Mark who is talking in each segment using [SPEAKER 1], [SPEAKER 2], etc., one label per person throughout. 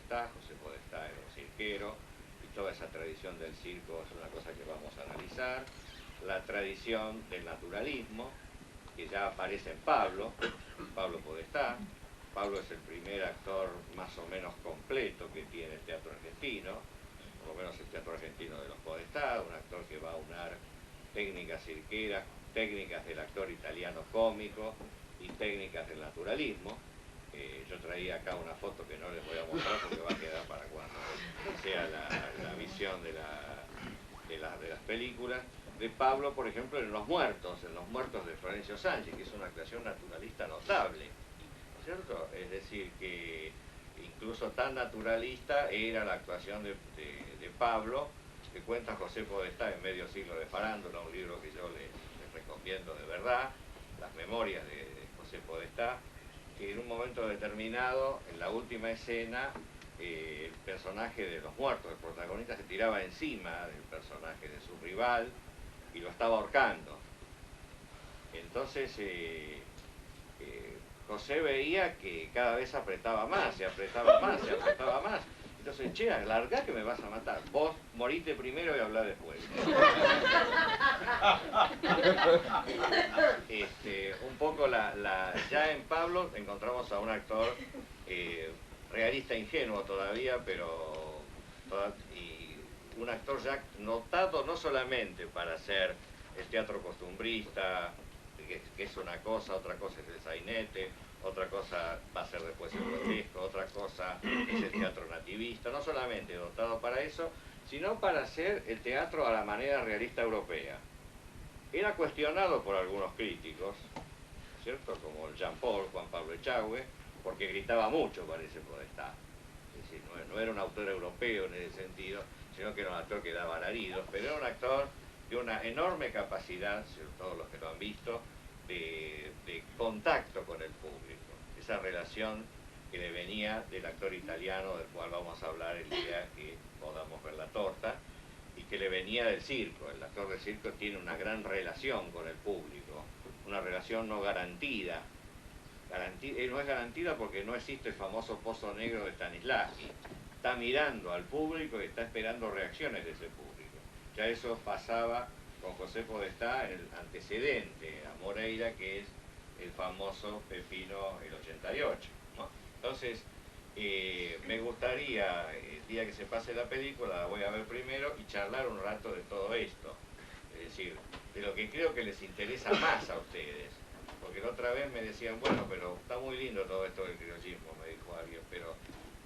[SPEAKER 1] José Podestá era un cirquero, y toda esa tradición del circo es una cosa que vamos a analizar. La tradición del naturalismo, que ya aparece en Pablo Podestá. Pablo es el primer actor más o menos completo que tiene el teatro argentino, por lo menos el teatro argentino de los Podestá, un actor que va a unar técnicas cirqueras, técnicas del actor italiano cómico y técnicas del naturalismo. Yo traía acá una foto que no les voy a mostrar porque va a quedar para cuando sea la visión de las películas. De Pablo, por ejemplo, en Los Muertos de Florencio Sánchez, que es una actuación naturalista notable, ¿no es cierto? Es decir, que incluso tan naturalista era la actuación de Pablo, que cuenta José Podestá en Medio siglo de farándula, un libro que yo les recomiendo de verdad, las memorias de José Podestá, que en un momento determinado, en la última escena, el personaje de Los Muertos, el protagonista, se tiraba encima del personaje de su rival y lo estaba ahorcando. Entonces José veía que cada vez apretaba más, se apretaba más, se apretaba más. Entonces, che, largá que me vas a matar. Vos morite primero y hablá después. Un poco ya en Pablo encontramos a un actor realista ingenuo todavía, pero y un actor ya notado no solamente para hacer el teatro costumbrista, que es una cosa, otra cosa es el sainete, otra cosa va a ser después el grotesco, otra cosa es el teatro nativista, no solamente dotado para eso, sino para hacer el teatro a la manera realista europea. Era cuestionado por algunos críticos, ¿cierto? Como el Jean Paul, Juan Pablo Echagüe, porque gritaba mucho, parece, Podestá. Es decir, no era un autor europeo en ese sentido, sino que era un actor que daba alaridos, pero era un actor de una enorme capacidad, todos los que lo han visto, de contacto con el público. Esa relación que le venía del actor italiano, del cual vamos a hablar el día que podamos ver la torta, y que le venía del circo. El actor del circo tiene una gran relación con el público, una relación no garantida. No es garantida porque no existe el famoso pozo negro de Stanislavski. Está mirando al público y está esperando reacciones de ese público. Ya eso pasaba con José Podestá en el antecedente a Moreira, que es el famoso Pepino el 88, ¿no? Entonces, me gustaría, el día que se pase la película, la voy a ver primero y charlar un rato de todo esto. Es decir, de lo que creo que les interesa más a ustedes. Porque la otra vez me decían, bueno, pero está muy lindo todo esto del criollismo, me dijo alguien, pero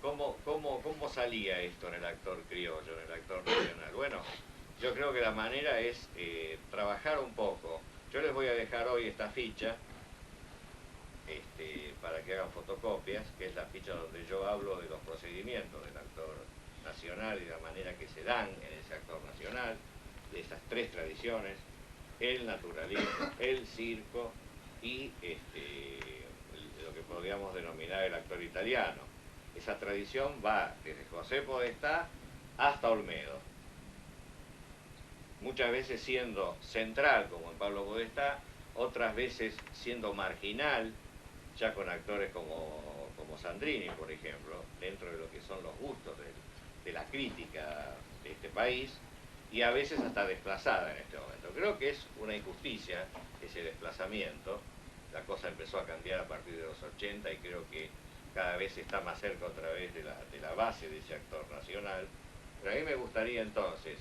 [SPEAKER 1] ¿cómo salía esto en el actor criollo, en el actor nacional? Bueno, yo creo que la manera es trabajar un poco. Yo les voy a dejar hoy esta ficha, para que hagan fotocopias, que es la ficha donde yo hablo de los procedimientos del actor nacional y de la manera que se dan en ese actor nacional, de esas tres tradiciones, el naturalismo, el circo y lo que podríamos denominar el actor italiano. Esa tradición va desde José Podestá hasta Olmedo. Muchas veces siendo central, como en Pablo Podestá, otras veces siendo marginal, ya con actores como Sandrini, por ejemplo, dentro de lo que son los gustos de la crítica de este país, y a veces hasta desplazada en este momento. Creo que es una injusticia ese desplazamiento. La cosa empezó a cambiar a partir de los 80 y creo que cada vez está más cerca otra vez de la base de ese actor nacional. Pero a mí me gustaría entonces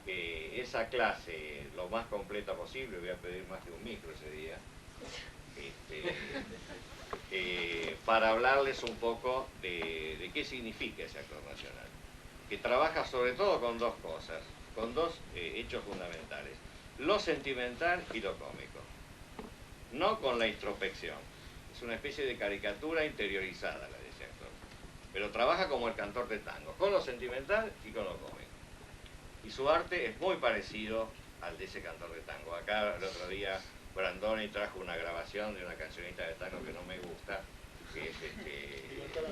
[SPEAKER 1] que esa clase lo más completa posible, voy a pedir más de un micro ese día, para hablarles un poco de qué significa ese actor nacional, que trabaja sobre todo con dos cosas, con dos hechos fundamentales, lo sentimental y lo cómico, no con la introspección. Es una especie de caricatura interiorizada la de ese actor, pero trabaja como el cantor de tango, con lo sentimental y con lo cómico. Y su arte es muy parecido al de ese cantor de tango. Acá el otro día Brandoni trajo una grabación de una cancionista de tango que no me gusta, que es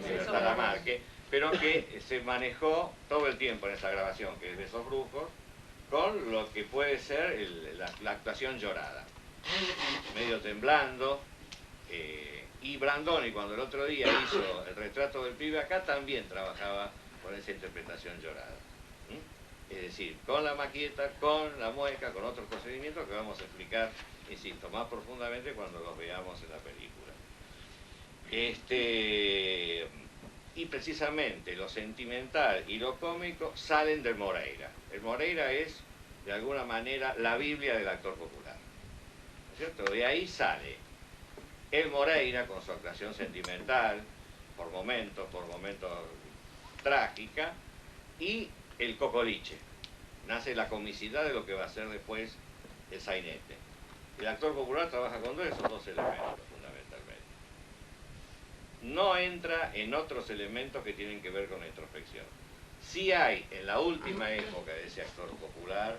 [SPEAKER 1] Libertad Lamarque, pero que se manejó todo el tiempo en esa grabación, que es de esos brujos, con lo que puede ser la actuación llorada, medio temblando, Y Brandoni, cuando el otro día hizo el retrato del pibe acá, también trabajaba con esa interpretación llorada. Es decir, con la maqueta, con la mueca, con otros procedimientos que vamos a explicar, insisto, más profundamente cuando los veamos en la película. Y precisamente lo sentimental y lo cómico salen del Moreira. El Moreira es, de alguna manera, la Biblia del actor popular, ¿no es cierto? De ahí sale el Moreira con su actuación sentimental, por momentos trágica, y el Cocoliche. Nace la comicidad de lo que va a ser después el sainete. El actor popular trabaja con esos dos elementos, fundamentalmente. No entra en otros elementos que tienen que ver con la introspección. Sí hay, en la última época de ese actor popular,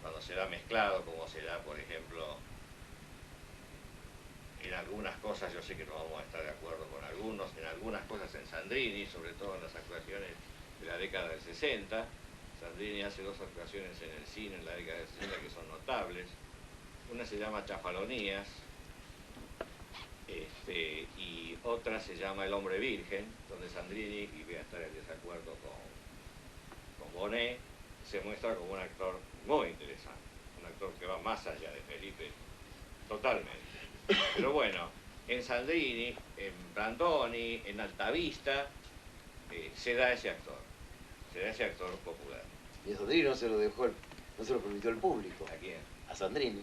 [SPEAKER 1] cuando se da mezclado, como se da, por ejemplo, en algunas cosas, yo sé que no vamos a estar de acuerdo con algunos, en algunas cosas en Sandrini, sobre todo en las actuaciones de la década del 60. Sandrini hace dos actuaciones en el cine en la década del 60 que son notables. Una se llama Chafalonías, y otra se llama El hombre virgen, donde Sandrini, y voy a estar en desacuerdo con Bonet, se muestra como un actor muy interesante, un actor que va más allá de Felipe, totalmente. Pero bueno, en Sandrini, en Brandoni, en Altavista, se da ese actor popular.
[SPEAKER 2] Y a Sandrini no se lo dejó, no se lo permitió el público.
[SPEAKER 1] ¿A quién?
[SPEAKER 2] A Sandrini.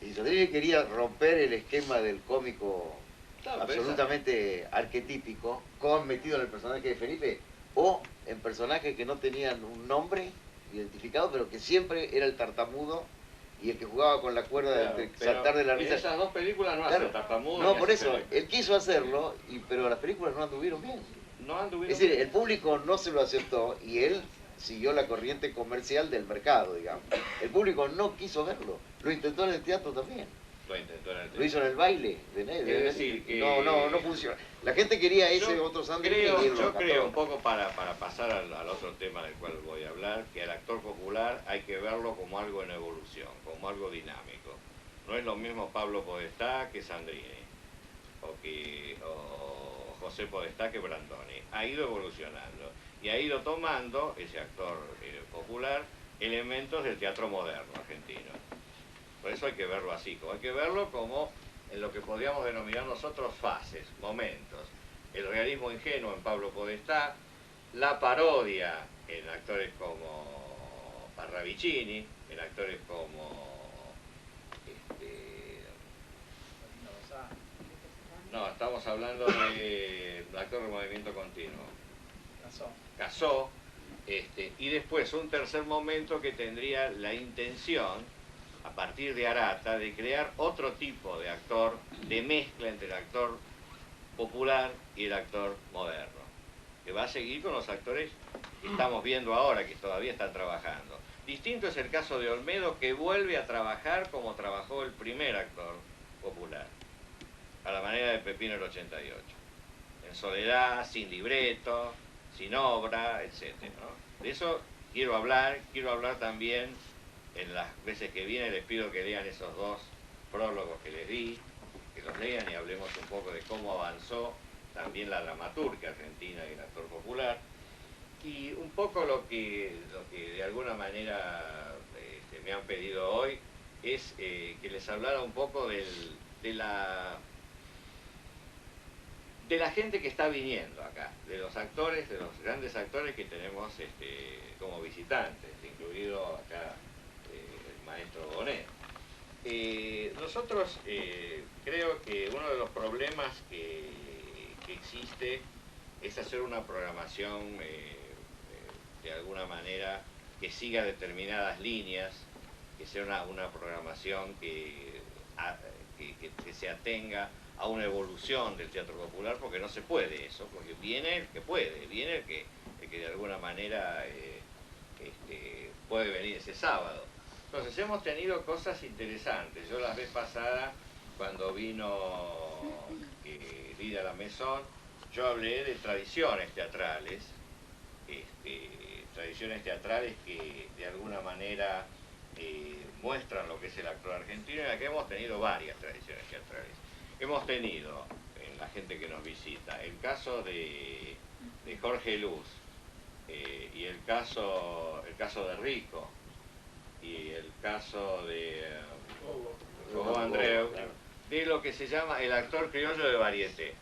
[SPEAKER 2] Y Sandrini quería romper el esquema del cómico absolutamente arquetípico, metido en el personaje de Felipe, o en personajes que no tenían un nombre identificado, pero que siempre era el tartamudo y el que jugaba con la cuerda de saltar de la risa.
[SPEAKER 1] En esas dos películas no hace tartamudo.
[SPEAKER 2] No, por eso, él quiso hacerlo, pero las películas no anduvieron bien.
[SPEAKER 1] No anduvieron
[SPEAKER 2] es decir,
[SPEAKER 1] bien.
[SPEAKER 2] El público no se lo aceptó y él siguió la corriente comercial del mercado, digamos. El público no quiso verlo. Lo intentó en el teatro también.
[SPEAKER 1] Lo intentó en el teatro.
[SPEAKER 2] Lo hizo en el baile.
[SPEAKER 1] Es decir, que
[SPEAKER 2] no funciona. La gente quería ese otro Sandrini.
[SPEAKER 1] Yo creo, un poco para pasar al otro tema del cual voy a hablar, que al actor popular hay que verlo como algo en evolución, como algo dinámico. No es lo mismo Pablo Podestá que Sandrini, o José Podestá que Brandoni. Ha ido evolucionando y ha ido tomando, ese actor popular, elementos del teatro moderno argentino. Por eso hay que verlo así, hay que verlo como en lo que podríamos denominar nosotros fases, momentos. El realismo ingenuo en Pablo Podestá, la parodia en actores como Parravicini, en actores como... No, estamos hablando de actor de movimiento continuo. Casó. Y después un tercer momento que tendría la intención, a partir de Arata, de crear otro tipo de actor, de mezcla entre el actor popular y el actor moderno, que va a seguir con los actores que estamos viendo ahora, que todavía están trabajando. Distinto es el caso de Olmedo, que vuelve a trabajar como trabajó el primer actor popular, a la manera de Pepino el 88, en soledad, sin libreto, sin obra, etc., ¿no? De eso quiero hablar también en las veces que vienen. Les pido que lean esos dos prólogos que les di, que los lean y hablemos un poco de cómo avanzó también la dramaturgia argentina y el actor popular, y un poco lo que de alguna manera me han pedido hoy es que les hablara un poco de la gente que está viniendo acá, de los actores, de los grandes actores que tenemos como visitantes, incluido acá el maestro Bonet. Nosotros creo que uno de los problemas que existe es hacer una programación de alguna manera que siga determinadas líneas, que sea una programación que se atenga a una evolución del teatro popular, porque no se puede eso, porque viene el que puede, viene el que de alguna manera puede venir ese sábado. Entonces hemos tenido cosas interesantes. Yo la vez pasada, cuando vino Lida La Maison, yo hablé de tradiciones teatrales que de alguna manera muestran lo que es el actor argentino, y aquí hemos tenido varias tradiciones teatrales. Hemos tenido, en la gente que nos visita. El caso de Jorge Luz, y el caso de Rico, y el caso de Hugo Andreu, de lo que se llama el actor criollo de varieté.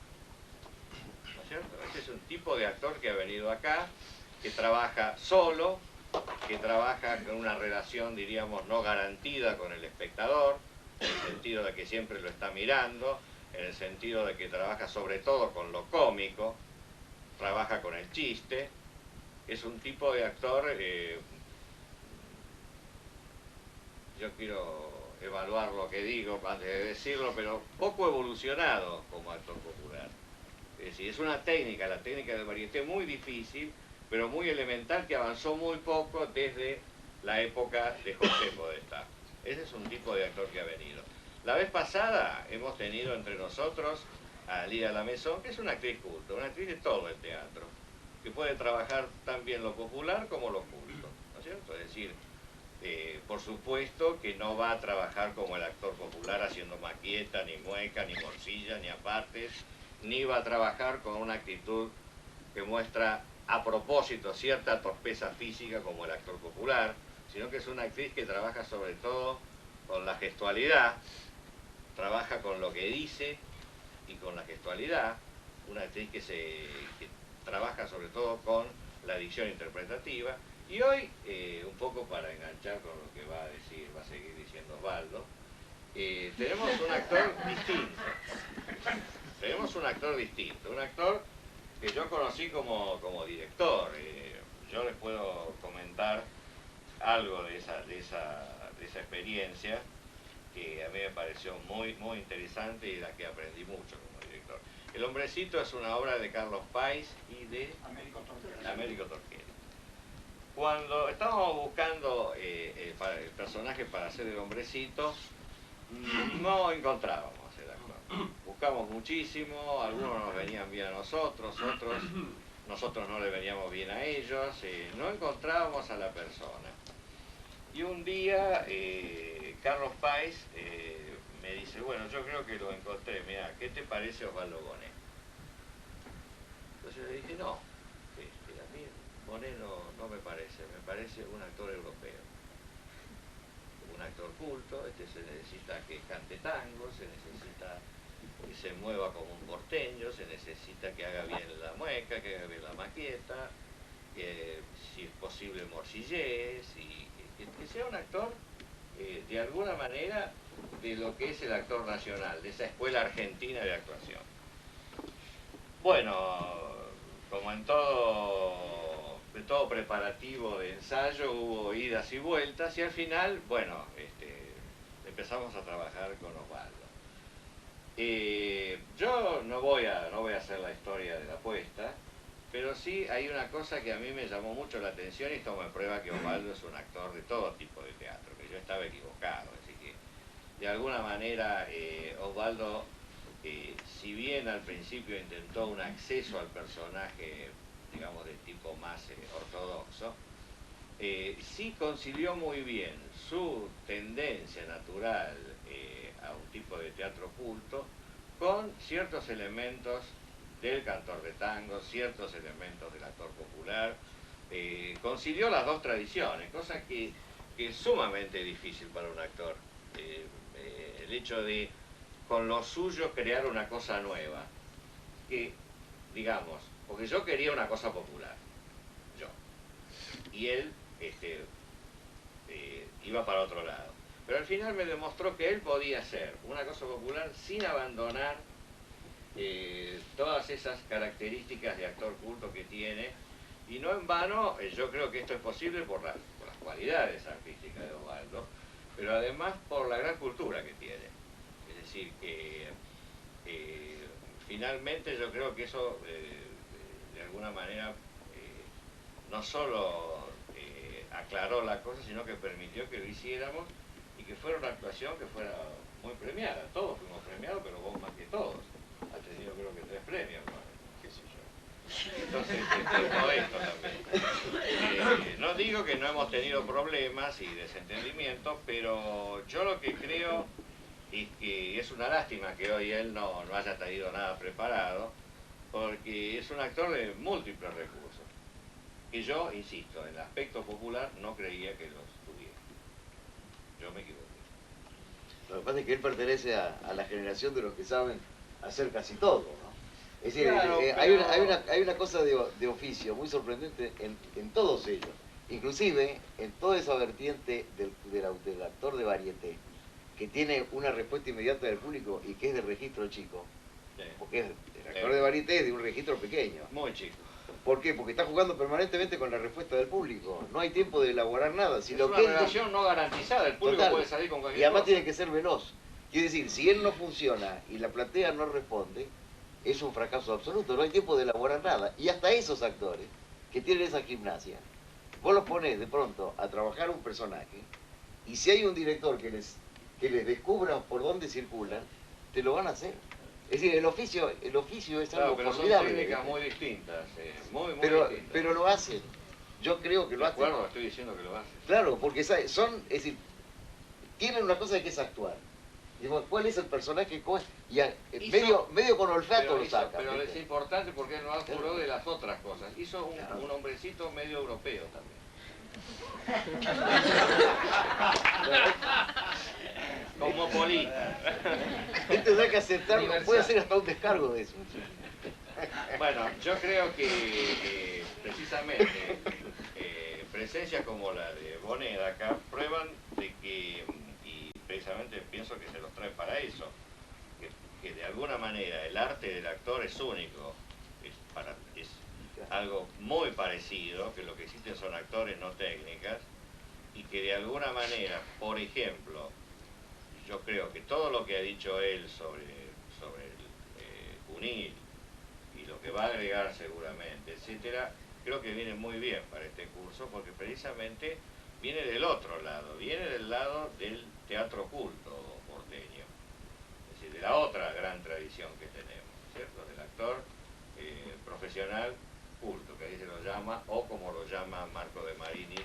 [SPEAKER 1] ¿No es cierto? Este es un tipo de actor que ha venido acá, que trabaja solo, que trabaja con una relación, diríamos, no garantida con el espectador, en el sentido de que siempre lo está mirando, en el sentido de que trabaja sobre todo con lo cómico, trabaja con el chiste. Es un tipo de actor, yo quiero evaluar lo que digo antes de decirlo, pero poco evolucionado como actor popular. Es decir, es una técnica, la técnica del varieté muy difícil, pero muy elemental, que avanzó muy poco desde la época de José Podestá. Ese es un tipo de actor que ha venido. La vez pasada hemos tenido entre nosotros a Lía Lamezón, que es una actriz culta, una actriz de todo el teatro, que puede trabajar tan bien lo popular como lo culto, ¿no es cierto? Es decir, por supuesto que no va a trabajar como el actor popular haciendo maquieta, ni mueca, ni morcilla, ni apartes, ni va a trabajar con una actitud que muestra a propósito cierta torpeza física como el actor popular, sino que es una actriz que trabaja sobre todo con la gestualidad, trabaja con lo que dice y con la gestualidad, una actriz que trabaja sobre todo con la dicción interpretativa. Y hoy, un poco para enganchar con lo que va a seguir diciendo Osvaldo, tenemos un actor distinto. Tenemos un actor distinto, un actor que yo conocí como director. Yo les puedo comentar algo de esa experiencia que a mí me pareció muy interesante y de la que aprendí mucho como director. El Hombrecito es una obra de Carlos País y de Américo Torquero. Cuando estábamos buscando el personaje para hacer el Hombrecito, no encontrábamos el actor. Buscamos muchísimo, algunos nos venían bien a nosotros, nosotros no le veníamos bien a ellos, no encontrábamos a la persona. Y un día Carlos País me dice, bueno, yo creo que lo encontré, mira, ¿qué te parece Osvaldo Bonet? Entonces le dije, no, a mí Bonet no me parece un actor europeo. Un actor culto, se necesita que cante tango, se necesita que se mueva como un porteño, se necesita que haga bien la mueca, que haga bien la maqueta, que si es posible morcillés, y que sea un actor de alguna manera de lo que es el actor nacional, de esa escuela argentina de actuación. Bueno, como en todo preparativo de ensayo hubo idas y vueltas, y al final, bueno, empezamos a trabajar con Osvaldo. Yo no voy a hacer la historia de la apuesta, pero sí hay una cosa que a mí me llamó mucho la atención, y esto me prueba que Osvaldo es un actor de todo tipo de teatro, que yo estaba equivocado. Así que, de alguna manera, Osvaldo, si bien al principio intentó un acceso al personaje, digamos, de tipo más ortodoxo, sí concilió muy bien su tendencia natural a un tipo de teatro culto con ciertos elementos del cantor de tango, ciertos elementos del actor popular. Concilió las dos tradiciones, cosa que es sumamente difícil para un actor. El hecho de, con lo suyo, crear una cosa nueva, que, digamos, porque yo quería una cosa popular, yo, y él iba para otro lado. Pero al final me demostró que él podía hacer una cosa popular sin abandonar todas esas características de actor culto que tiene, y no en vano. Yo creo que esto es posible por las cualidades artísticas de Osvaldo, pero además por la gran cultura que tiene. Es decir, que finalmente yo creo que eso de alguna manera no solo aclaró la cosa, sino que permitió que lo hiciéramos y que fuera una actuación que fuera muy premiada. Todos fuimos premiados, pero vos más que todos. Ha tenido, creo que 3 premios, ¿no? Qué sé yo. Entonces, modesto también. No digo que no hemos tenido problemas y desentendimientos, pero yo lo que creo y que es una lástima que hoy él no haya traído nada preparado, porque es un actor de múltiples recursos. Y yo, insisto, en el aspecto popular no creía que los tuviera. Yo me equivoqué.
[SPEAKER 2] Lo que pasa es que él pertenece a la generación de los que saben hacer casi todo, ¿no? Es decir,
[SPEAKER 1] Claro,
[SPEAKER 2] hay una cosa de oficio muy sorprendente en todos ellos. Inclusive en toda esa vertiente del actor de varieté, que tiene una respuesta inmediata del público y que es de registro chico.
[SPEAKER 1] Sí.
[SPEAKER 2] Porque el actor de varieté es de un registro pequeño.
[SPEAKER 1] Muy chico.
[SPEAKER 2] ¿Por qué? Porque está jugando permanentemente con la respuesta del público. No hay tiempo de elaborar nada. Si
[SPEAKER 1] es
[SPEAKER 2] lo
[SPEAKER 1] una
[SPEAKER 2] que
[SPEAKER 1] relación no garantizada, el público
[SPEAKER 2] Total.
[SPEAKER 1] puede salir con cualquier
[SPEAKER 2] Y además
[SPEAKER 1] cosa.
[SPEAKER 2] tiene que ser veloz. Quiere decir, si él no funciona y la platea no responde, es un fracaso absoluto. No hay tiempo de elaborar nada. Y hasta esos actores que tienen esa gimnasia, vos los ponés de pronto a trabajar un personaje, y si hay un director que les descubra por dónde circulan, te lo van a hacer. Es decir, el oficio es
[SPEAKER 1] Claro,
[SPEAKER 2] algo
[SPEAKER 1] pero
[SPEAKER 2] formidable.
[SPEAKER 1] son técnicas muy distintas, muy
[SPEAKER 2] pero,
[SPEAKER 1] distintas.
[SPEAKER 2] pero lo hacen. Yo creo que lo
[SPEAKER 1] De
[SPEAKER 2] hacen.
[SPEAKER 1] acuerdo, estoy diciendo que lo hacen.
[SPEAKER 2] Claro, porque son, es decir, tienen una cosa que es actuar. Digo, ¿cuál es el personaje? Medio con olfato lo saca.
[SPEAKER 1] Pero
[SPEAKER 2] ¿viste?
[SPEAKER 1] es importante porque él no juró de las otras cosas. Hizo un hombrecito medio europeo también. Cosmopolita.
[SPEAKER 2] Él tendrá que aceptarlo, puede hacer hasta un descargo de eso.
[SPEAKER 1] Bueno, yo creo que precisamente presencias como la de Bonet acá prueban de que, y precisamente pienso que se los trae para eso, que de alguna manera el arte del actor es único, es algo muy parecido, que lo que existen son actores, no técnicas, y que de alguna manera, por ejemplo, yo creo que todo lo que ha dicho él sobre el UNIL, y lo que va a agregar seguramente, etcétera, creo que viene muy bien para este curso, porque precisamente viene del otro lado, viene del lado del teatro culto porteño, es decir, de la otra gran tradición que tenemos, ¿cierto? Del actor profesional culto, que ahí se lo llama, o como lo llama Marco de Marini,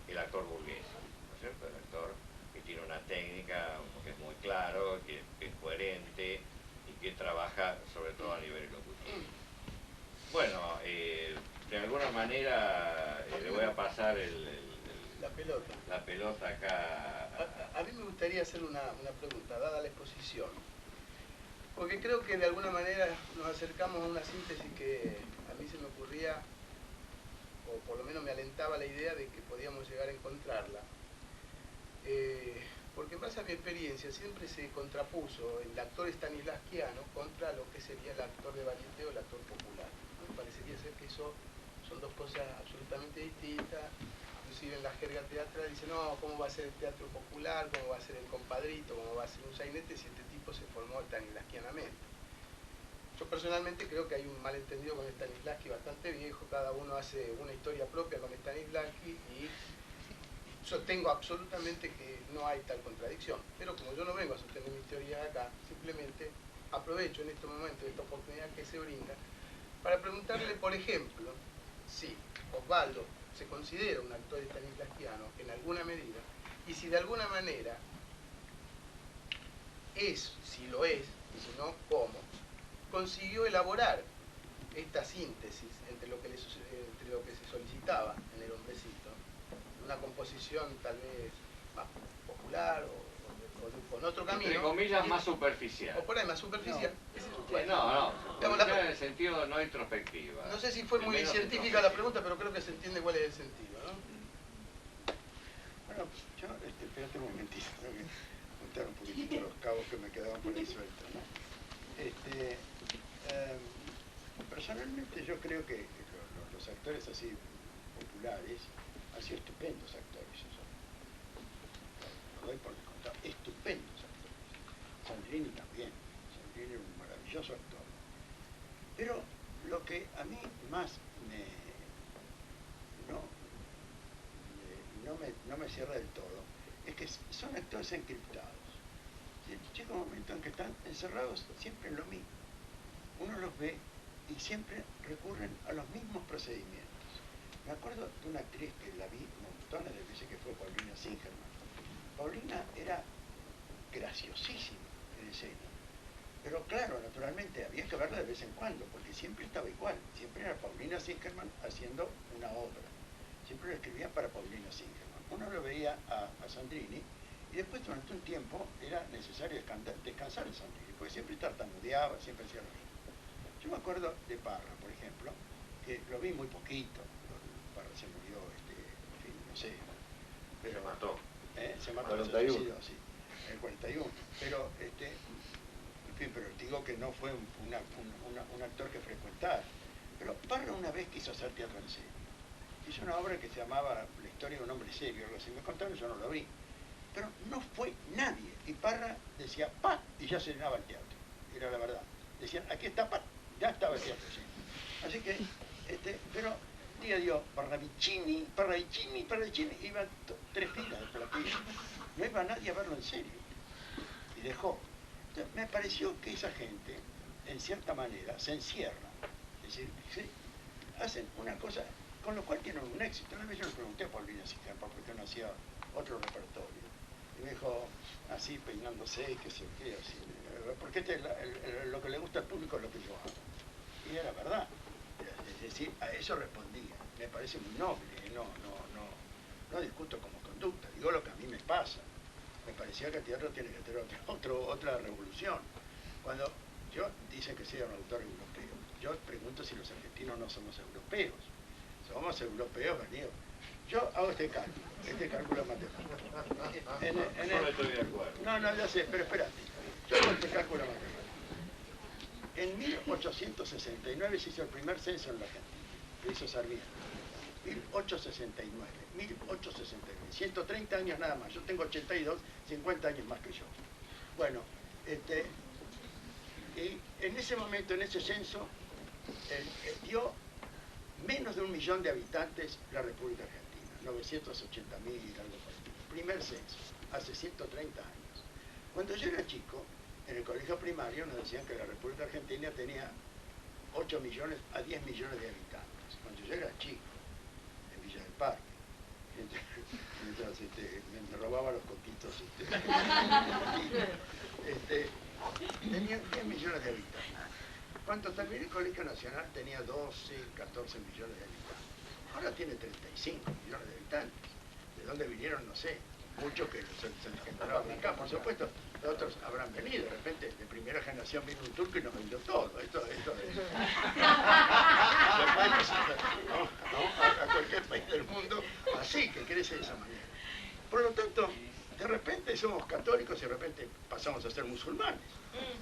[SPEAKER 1] el actor burgués, ¿no es cierto? El actor que tiene una técnica, que es muy claro, que es coherente y que trabaja sobre todo a nivel ejecutivo. Bueno, de alguna manera le voy a pasar la pelota acá.
[SPEAKER 3] A mí me gustaría hacer una pregunta, dada la exposición, porque creo que de alguna manera nos acercamos a una síntesis que a mí se me ocurría, o por lo menos me alentaba la idea de que podíamos llegar a encontrarla. Porque en base a mi experiencia siempre se contrapuso el actor stanislavskiano contra lo que sería el actor de varieté o el actor popular. Me parecería ser que eso son dos cosas absolutamente distintas. Inclusive en la jerga teatral dice, no, ¿cómo va a ser el teatro popular? ¿Cómo va a ser el compadrito? ¿Cómo va a ser un sainete si este tipo se formó stanislavskianamente? Yo personalmente creo que hay un malentendido con Stanislavski bastante viejo, cada uno hace una historia propia con Stanislavski y sostengo absolutamente que no hay tal contradicción. Pero como yo no vengo a sostener mi teoría acá, simplemente aprovecho en este momento esta oportunidad que se brinda para preguntarle, por ejemplo, si Osvaldo se considera un actor stanislavskiano en alguna medida, y si de alguna manera es, si lo es, y si no, cómo, consiguió elaborar esta síntesis entre lo que se solicitaba en el hombrecito, una composición tal vez más popular o con otro camino.
[SPEAKER 1] Entre comillas, más superficial.
[SPEAKER 3] O por ahí más superficial.
[SPEAKER 1] No, superficial en el sentido no introspectiva.
[SPEAKER 3] No sé si fue muy científica la pregunta, pero creo que se entiende cuál es el sentido, ¿no?
[SPEAKER 4] Bueno, yo, espérate un momentito, tengo que juntar un poquitito los cabos que me quedaban por ahí sueltos, ¿no? Personalmente yo creo que los actores así populares han sido estupendos actores, eso. Lo doy por descontado, estupendos actores. Sandrini también, Sandrini era un maravilloso actor. Pero lo que a mí más no me cierra del todo es que son actores encriptados. Llega un momento en que están encerrados siempre en lo mismo. Uno los ve y siempre recurren a los mismos procedimientos. Me acuerdo de una actriz que la vi montones de veces, que fue Paulina Singerman. Paulina era graciosísima, en escena. Pero claro, naturalmente había que verla de vez en cuando, porque siempre estaba igual. Siempre era Paulina Singerman haciendo una obra. Siempre lo escribían para Paulina Singerman. Uno lo veía a Sandrini y después durante un tiempo era necesario descansar en Sandrini, porque siempre tartamudeaba, siempre hacía lo mismo. Yo me acuerdo de Parra, por ejemplo, que lo vi muy poquito. Parra se murió, en fin, no sé. Pero,
[SPEAKER 1] se mató.
[SPEAKER 4] Se mató,
[SPEAKER 2] 41.
[SPEAKER 4] se suicidó, sí, en el 41. Pero, en fin, pero digo que no fue un actor que frecuentara. Pero Parra una vez quiso hacer teatro en serio. Hizo una obra que se llamaba La historia de un hombre serio, algo así. Me contaron, yo no lo vi. Pero no fue nadie. Y Parra decía, ¡pa! Y ya se llenaba el teatro. Era la verdad. Decían, aquí está, ¡pa! Ya estaba el teatro lleno. Así que, pero día dio Parravicini, iban 3 filas de platillos. No iba nadie a verlo en serio. Y dejó. Entonces, me pareció que esa gente, en cierta manera, se encierra. Es decir, ¿sí? Hacen una cosa con lo cual tienen un éxito. Una vez yo le pregunté a Paulina Singerman por qué no hacía otro repertorio. Y me dijo, así peinándose, qué sé qué, así. Porque lo que le gusta al público es lo que yo hago. Y era verdad. Es decir, a eso respondía. Me parece muy noble. No discuto como conducta. Digo lo que a mí me pasa. Me parecía que el teatro tiene que tener otra revolución. Cuando dicen que soy un autor europeo, yo pregunto si los argentinos no somos europeos. Somos europeos venidos. Yo hago este cálculo matemático.
[SPEAKER 1] No estoy de acuerdo.
[SPEAKER 4] No, ya sé, pero espérate. Yo hago este cálculo matemático. En 1869 se hizo el primer censo en la Argentina, lo hizo Sarmiento. 1869, 130 años nada más. Yo tengo 82, 50 años más que yo. Bueno, y en ese momento, en ese censo, dio menos de 1 millón de habitantes la República Argentina, 980.000, algo por el primer censo, hace 130 años. Cuando yo era chico, en el colegio primario nos decían que la República Argentina tenía 8 millones a 10 millones de habitantes. Cuando yo era chico, en Villa del Parque, mientras me robaba los coquitos, tenía 10 millones de habitantes. Cuando terminé el Colegio Nacional tenía 12, 14 millones de habitantes. Ahora tiene 35 millones de habitantes. ¿De dónde vinieron? No sé. Muchos que se encontraban acá, por supuesto. Otros habrán venido. De repente, de primera generación vino un turco y nos vendió todo. Esto es... a cualquier país del mundo así, que crece de esa manera. Por lo tanto, de repente somos católicos y de repente pasamos a ser musulmanes.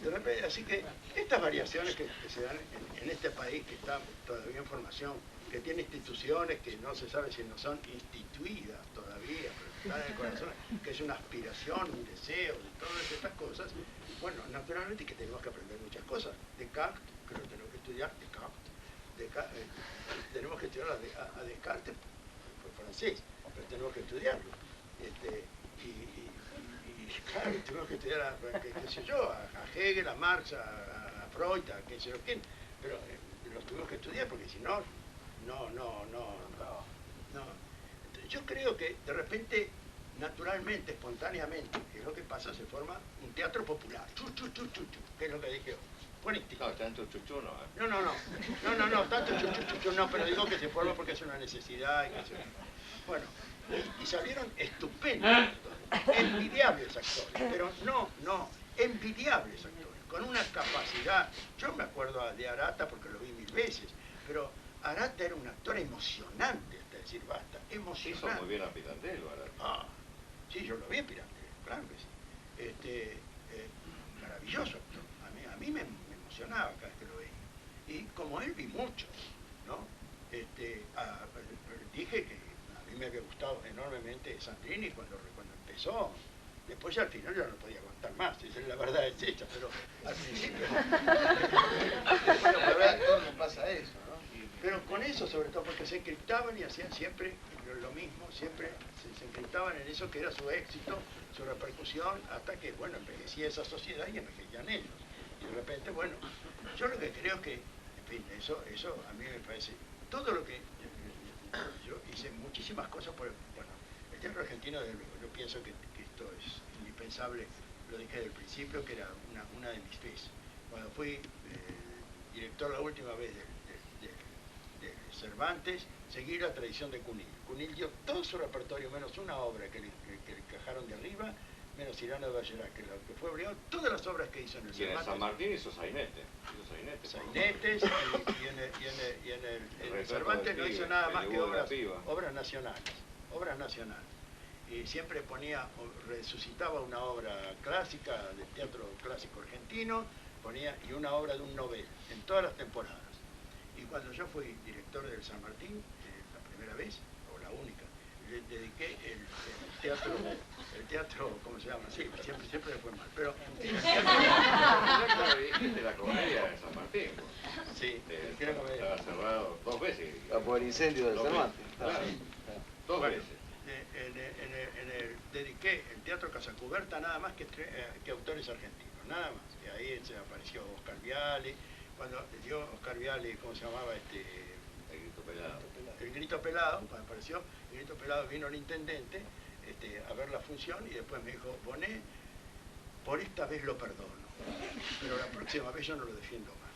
[SPEAKER 4] De repente, así que estas variaciones que se dan en este país que está todavía en formación, que tiene instituciones que no se sabe si no son instituidas todavía, pero que están en el corazón, que es una aspiración, un deseo, de todas estas cosas, bueno, naturalmente que tenemos que aprender muchas cosas. Descartes, creo que tenemos que estudiar Descartes, tenemos que estudiar a Descartes, por francés, pero tenemos que estudiarlo. Claro, tenemos que estudiar a Hegel, a Marx, a Freud, a qué sé yo quién, pero los tuvimos que estudiar porque si no. Entonces, yo creo que de repente, naturalmente, espontáneamente, que es lo que pasa, se forma un teatro popular. Que es lo que dije hoy. Buenísimo.
[SPEAKER 1] No, tanto chuchu no.
[SPEAKER 4] No, tanto chuchu no, pero digo que se forma porque es una necesidad y que se... Bueno, y salieron estupendos actores, envidiables actores, pero envidiables actores, con una capacidad. Yo me acuerdo de Arata porque lo vi 1000 veces, pero Arata era un actor emocionante, hasta decir basta, emocionante.
[SPEAKER 1] Hizo muy bien a Pirandello, Arata.
[SPEAKER 4] Sí, yo lo vi a Pirandello, claro que sí. Maravilloso actor. A mí me emocionaba cada vez que lo veía. Y como él vi mucho, ¿no? Dije que a mí me había gustado enormemente Sandrini cuando empezó. Después ya al final yo no podía aguantar más, esa es la verdad es hecha, pero al principio...
[SPEAKER 3] me pasa eso, ¿no?
[SPEAKER 4] Pero con eso sobre todo, porque se encriptaban y hacían siempre lo mismo, siempre se encriptaban en eso que era su éxito, su repercusión, hasta que, bueno, envejecía esa sociedad y envejecían ellos. Y de repente, bueno, yo lo que creo que, en fin, eso a mí me parece, todo lo que... Yo hice muchísimas cosas por... Bueno, el teatro argentino, desde luego, yo pienso que esto es indispensable lo dije del principio, que era una de mis fes. Cuando fui director la última vez de Cervantes, seguí la tradición de Cunil. Cunil dio todo su repertorio, menos una obra que le encajaron de arriba, menos Cyrano de Bergerac, que fue obligado, todas las obras que hizo en el
[SPEAKER 1] Y en el
[SPEAKER 4] Cervantes.
[SPEAKER 1] San Martín hizo sainetes.
[SPEAKER 4] Sainetes, y en el Cervantes no hizo nada más que obras nacionales. Y siempre resucitaba una obra clásica del teatro clásico argentino, y una obra de un novel, en todas las temporadas. Y cuando yo fui director del San Martín, la primera vez, o la única, le dediqué el teatro, ¿cómo se llama? Sí, siempre le fue mal, pero...
[SPEAKER 1] Dijiste la comedia de San Martín.
[SPEAKER 4] Sí,
[SPEAKER 1] estaba cerrado 2 veces.
[SPEAKER 2] Por el incendio del Cervantes.
[SPEAKER 1] Claro, 2 veces.
[SPEAKER 4] Dediqué el Teatro Casacuberta nada más que autores argentinos, nada más. Y ahí se apareció Oscar Viale, cuando dio Oscar Viale, ¿cómo se llamaba?
[SPEAKER 1] El Grito Pelado.
[SPEAKER 4] El Grito Pelado, cuando apareció el Grito Pelado, vino el intendente a ver la función y después me dijo, Bonet, por esta vez lo perdono, pero la próxima vez yo no lo defiendo más.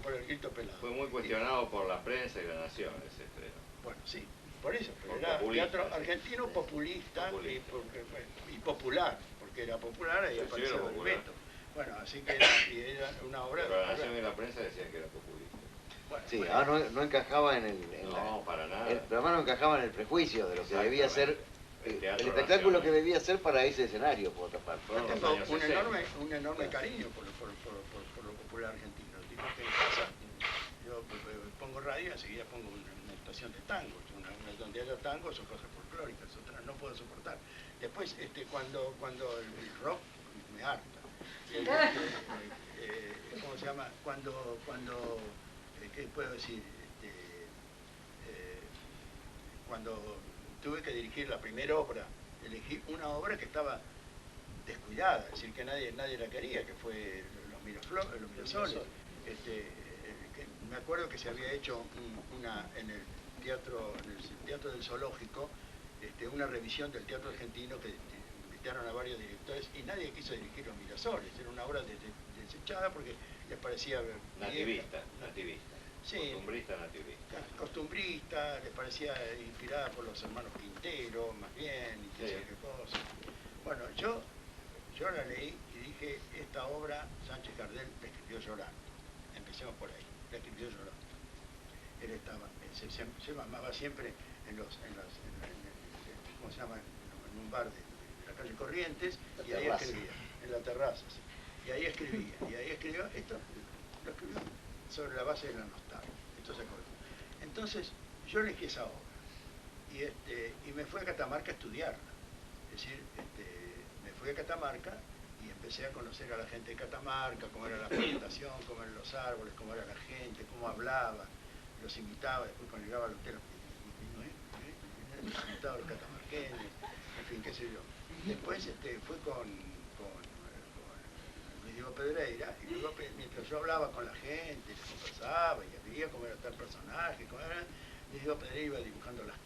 [SPEAKER 4] Por el Grito Pelado.
[SPEAKER 1] Fue muy cuestionado por la prensa y la nación ese estreno.
[SPEAKER 4] Bueno, sí. Por eso, pero
[SPEAKER 1] Por
[SPEAKER 4] era
[SPEAKER 1] populista,
[SPEAKER 4] teatro
[SPEAKER 1] sí.
[SPEAKER 4] argentino populista. Y popular, porque era popular, ahí
[SPEAKER 1] Sí,
[SPEAKER 4] aparecía
[SPEAKER 1] era
[SPEAKER 4] el
[SPEAKER 1] popular.
[SPEAKER 4] Beto. Bueno, así que era una obra...
[SPEAKER 1] Pero la nación y la prensa decían que era populista.
[SPEAKER 4] Bueno,
[SPEAKER 2] Sí,
[SPEAKER 4] bueno,
[SPEAKER 2] no encajaba
[SPEAKER 1] No, para nada.
[SPEAKER 2] pero además no encajaba en el prejuicio de lo que debía ser
[SPEAKER 1] El
[SPEAKER 2] el
[SPEAKER 1] teatro
[SPEAKER 2] espectáculo
[SPEAKER 1] nacional.
[SPEAKER 2] que debía ser para ese escenario, por otra parte.
[SPEAKER 1] Fueron los
[SPEAKER 4] tengo
[SPEAKER 1] años
[SPEAKER 4] un
[SPEAKER 1] 60.
[SPEAKER 4] enorme cariño por lo popular argentino. Digo que en casa, yo pongo radio y enseguida pongo una estación de tango. Donde haya tango son cosas folclóricas, otras no puedo soportar. Después, cuando el rock me harta. ¿Cómo se llama? ¿Qué puedo decir? Cuando tuve que dirigir la primera obra, elegí una obra que estaba descuidada, es decir, que nadie la quería, que fue Los Mirasoles. Me acuerdo que se había hecho en el teatro del Zoológico, una revisión del teatro argentino que invitaron a varios directores y nadie quiso dirigir Los Mirasoles. Era una obra desechada porque les parecía
[SPEAKER 1] Nativista.
[SPEAKER 4] Sí,
[SPEAKER 1] Costumbrista.
[SPEAKER 4] les parecía inspirada por los hermanos Quintero, más bien, y qué sé qué cosa. Bueno, yo la leí y dije, esta obra Sánchez Gardel la escribió llorando. Empecemos por ahí, la escribió llorando. Él se mamaba siempre ¿cómo se llama? En un bar de la calle Corrientes, y ahí escribía, en la terraza, sí. Y ahí escribió, esto lo escribió sobre la base de la nostalgia. Esto se acordó. Entonces, yo elegí esa obra, y me fui a Catamarca a estudiarla. Es decir, me fui a Catamarca y empecé a conocer a la gente de Catamarca, cómo era la presentación, cómo eran los árboles, cómo era la gente, cómo hablaba. Los invitaba, después cuando llegaba al hotel, los invitaba a los catamarqueños, en fin, qué sé yo. Después fui con Luis Diego Pedreira, y luego, mientras yo hablaba con la gente, les conversaba, y veía cómo era tal personaje, cómo era, Luis Diego Pedreira iba dibujando las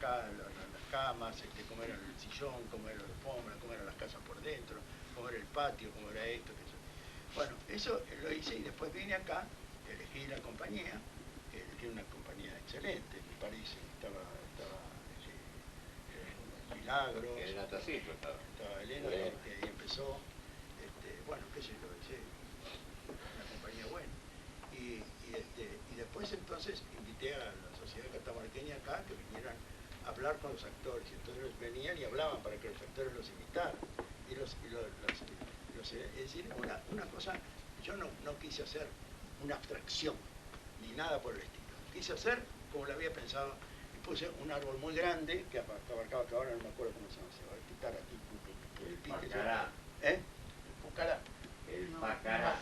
[SPEAKER 4] camas, cómo era el sillón, cómo era la alfombra, cómo eran las casas por dentro, cómo era el patio, cómo era esto, qué sé yo. Bueno, eso lo hice y después vine acá, elegí la compañía, que era una compañía excelente, me parece, estaba Milagros,
[SPEAKER 1] Elena Tacito
[SPEAKER 4] estaba Elena, que ahí empezó, bueno, qué sé yo, una compañía buena. Y después entonces invité a la sociedad catamarqueña acá que vinieran a hablar con los actores, y entonces venían y hablaban para que los actores los imitaran. Es decir, una cosa, yo no quise hacer una abstracción, ni nada por el estilo. Quise hacer como lo había pensado, y puse un árbol muy grande que abarcaba, que ahora no me acuerdo cómo se llama,
[SPEAKER 1] El
[SPEAKER 3] Pucará.
[SPEAKER 1] El Pacará.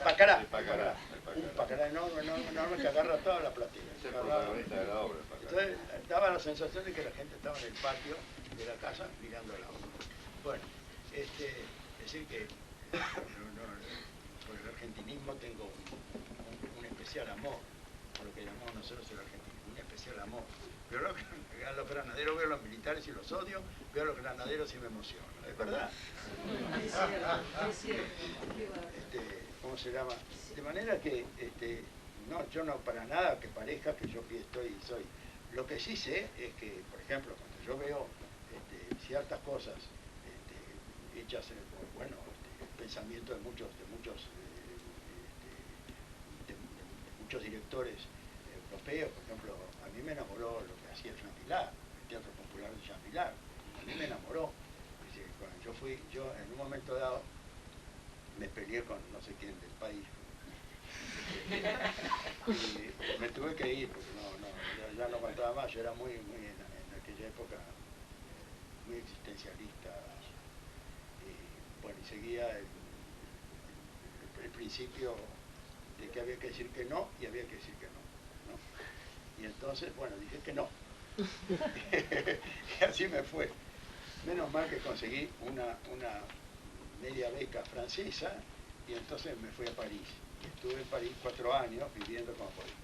[SPEAKER 4] Pacará. Un pacará enorme que agarra toda la platea.
[SPEAKER 1] Es el protagonista de la obra, el Pacará.
[SPEAKER 4] Entonces daba la sensación de que la gente estaba en el patio de la casa mirando la obra. Bueno, decir que por el argentinismo tengo un especial amor, por lo que llamamos nosotros el argentinismo, un especial amor. Pero a los granaderos, veo a los militares y los odio, veo a los granaderos y me emociono. Es verdad.
[SPEAKER 5] Es cierto.
[SPEAKER 4] ¿Cómo se llama? De manera que no, yo no para nada que parezca que yo soy. Lo que sí sé es que, por ejemplo, cuando yo veo ciertas cosas hechas, bueno, el pensamiento de muchos directores europeos, por ejemplo, a mí me enamoró lo que hacía Jean Vilar, el Teatro Popular de Jean Vilar, a mí me enamoró. Cuando yo en un momento dado me peleé con no sé quién del país y me tuve que ir porque ya no aguantaba más. Yo era muy en aquella época muy existencialista y bueno, y seguía el principio de que había que decir que no y había que decir que no. Y entonces, bueno, dije que no. Y así me fue. Menos mal que conseguí una media beca francesa y entonces me fui a París. Y estuve en París 4 años viviendo como político.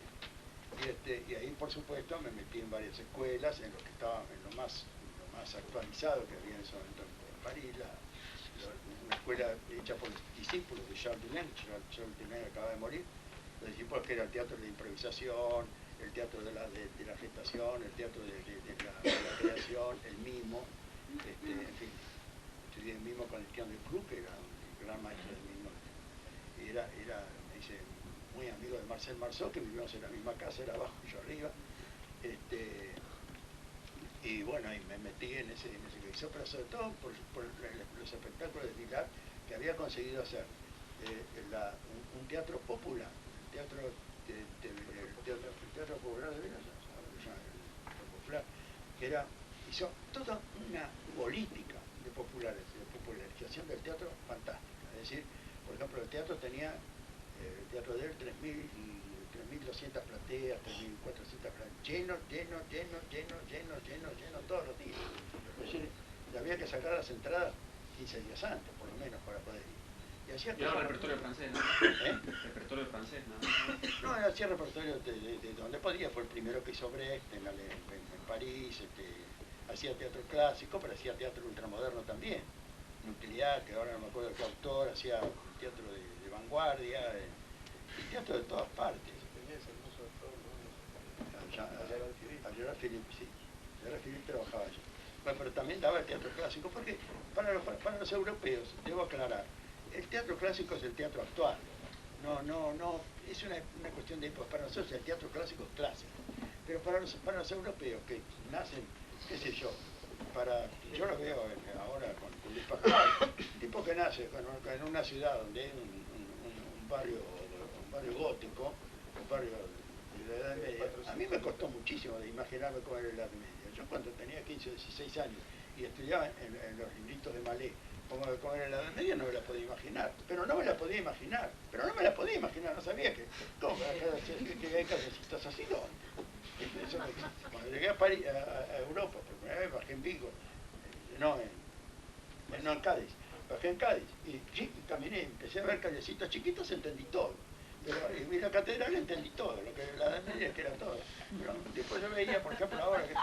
[SPEAKER 4] Y ahí, por supuesto, me metí en varias escuelas, en lo que estaba en lo más actualizado que había en ese momento en París, una escuela hecha por los discípulos de Charles Dullin. Charles Dullin acaba de morir. Los discípulos, que era el teatro de improvisación, el teatro de la gestación, el teatro de la creación, el mimo, en fin. Estudié el mimo con el Tian de Clou, que era un gran maestro del mimo. Me hice muy amigo de Marcel Marceau, que vivimos en la misma casa, era abajo y yo arriba. Y bueno, y me metí en ese guiso, pero sobre todo por los espectáculos de Vilar, que había conseguido hacer un teatro popular, el teatro popular de Vilar, que hizo toda una política de popularización del teatro fantástica. Es decir, por ejemplo, el teatro tenía, el teatro de él, 3.200 plateas, 3.400 plateas, lleno todos los días. Es decir, había que sacar las entradas 15 días antes, por lo menos, para poder ir. Y hacía
[SPEAKER 6] era repertorio francés, ¿no? Repertorio francés, ¿no?
[SPEAKER 4] No, hacía repertorio de donde podía. Fue el primero que hizo Brecht en París. Hacía teatro clásico, pero hacía teatro ultramoderno también. Nuclear, que ahora no me acuerdo qué autor, hacía teatro de vanguardia, teatro de todas partes.
[SPEAKER 3] Tenías hermoso actor, ¿no?
[SPEAKER 4] A Gerard Philippe, sí. Gerard Philippe trabajaba allí. Bueno, pero también daba el teatro clásico, porque para los europeos, debo aclarar, el teatro clásico es el teatro actual. No, es una cuestión de época. Para nosotros el teatro clásico es clásico. Pero para los europeos que nacen, qué sé yo, yo lo veo ahora con Luis Pascual, tipo que nace en una ciudad donde hay un barrio gótico, un barrio de la Edad Media. A mí me costó muchísimo de imaginarme cómo era la Edad Media. Yo cuando tenía 15 o 16 años y estudiaba en los libritos de Mallet cómo era la Edad Media, no me la podía imaginar. Pero no me la podía imaginar, no sabía que hay casecitas así, ¿no? Cuando llegué a Europa, por primera vez bajé en Vigo, no en Cádiz, bajé en Cádiz y caminé, empecé a ver callecitas chiquitas, entendí todo. Pero vi la catedral, entendí todo, lo que la Edad Media que era todo. Pero después yo veía, por ejemplo, ahora que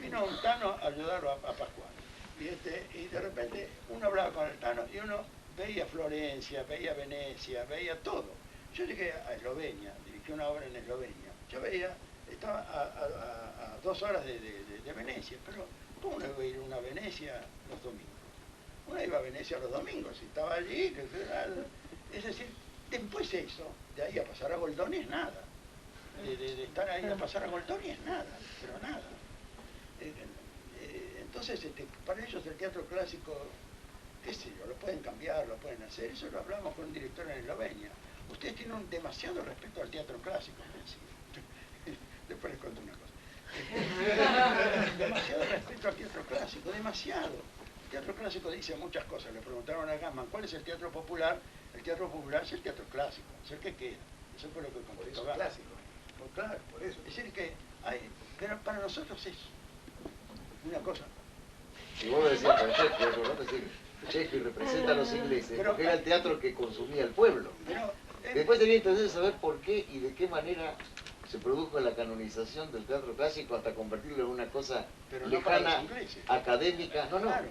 [SPEAKER 4] vino un Tano a ayudarlo a Pascual. Y de repente uno hablaba con el Tano y uno veía Florencia, veía Venecia, veía todo. Yo llegué a Eslovenia, dirigí una obra en Eslovenia. Yo veía, estaba a 2 horas de Venecia, pero ¿cómo no iba a ir uno a Venecia los domingos? Uno iba a Venecia los domingos, y estaba allí, es decir, después eso, de ahí a pasar a Goldoni es nada. De estar ahí a pasar a Goldoni es nada, pero nada. Entonces, para ellos el teatro clásico, qué sé yo, lo pueden cambiar, lo pueden hacer. Eso lo hablamos con un director en Eslovenia. Ustedes tienen demasiado respeto al teatro clásico, me decía. Después les cuento una cosa. Demasiado respeto al teatro clásico, demasiado. El teatro clásico dice muchas cosas. Le preguntaron a Gammon, ¿cuál es el teatro popular? El teatro popular es el teatro clásico, es el que queda. Eso fue lo que contestó Gammon.
[SPEAKER 3] Clásico.
[SPEAKER 4] Pues claro, por eso. Es decir que pero para nosotros es una cosa.
[SPEAKER 2] Y vos me decías con Shakespeare, ¿no? Shakespeare representa a los ingleses, porque era el teatro que consumía el pueblo. Después sería interesante saber por qué y de qué manera se produjo la canonización del teatro clásico hasta convertirlo en una cosa
[SPEAKER 4] Pero no para los
[SPEAKER 2] lejana,
[SPEAKER 4] ingleses.
[SPEAKER 2] académica, no,
[SPEAKER 4] Claro.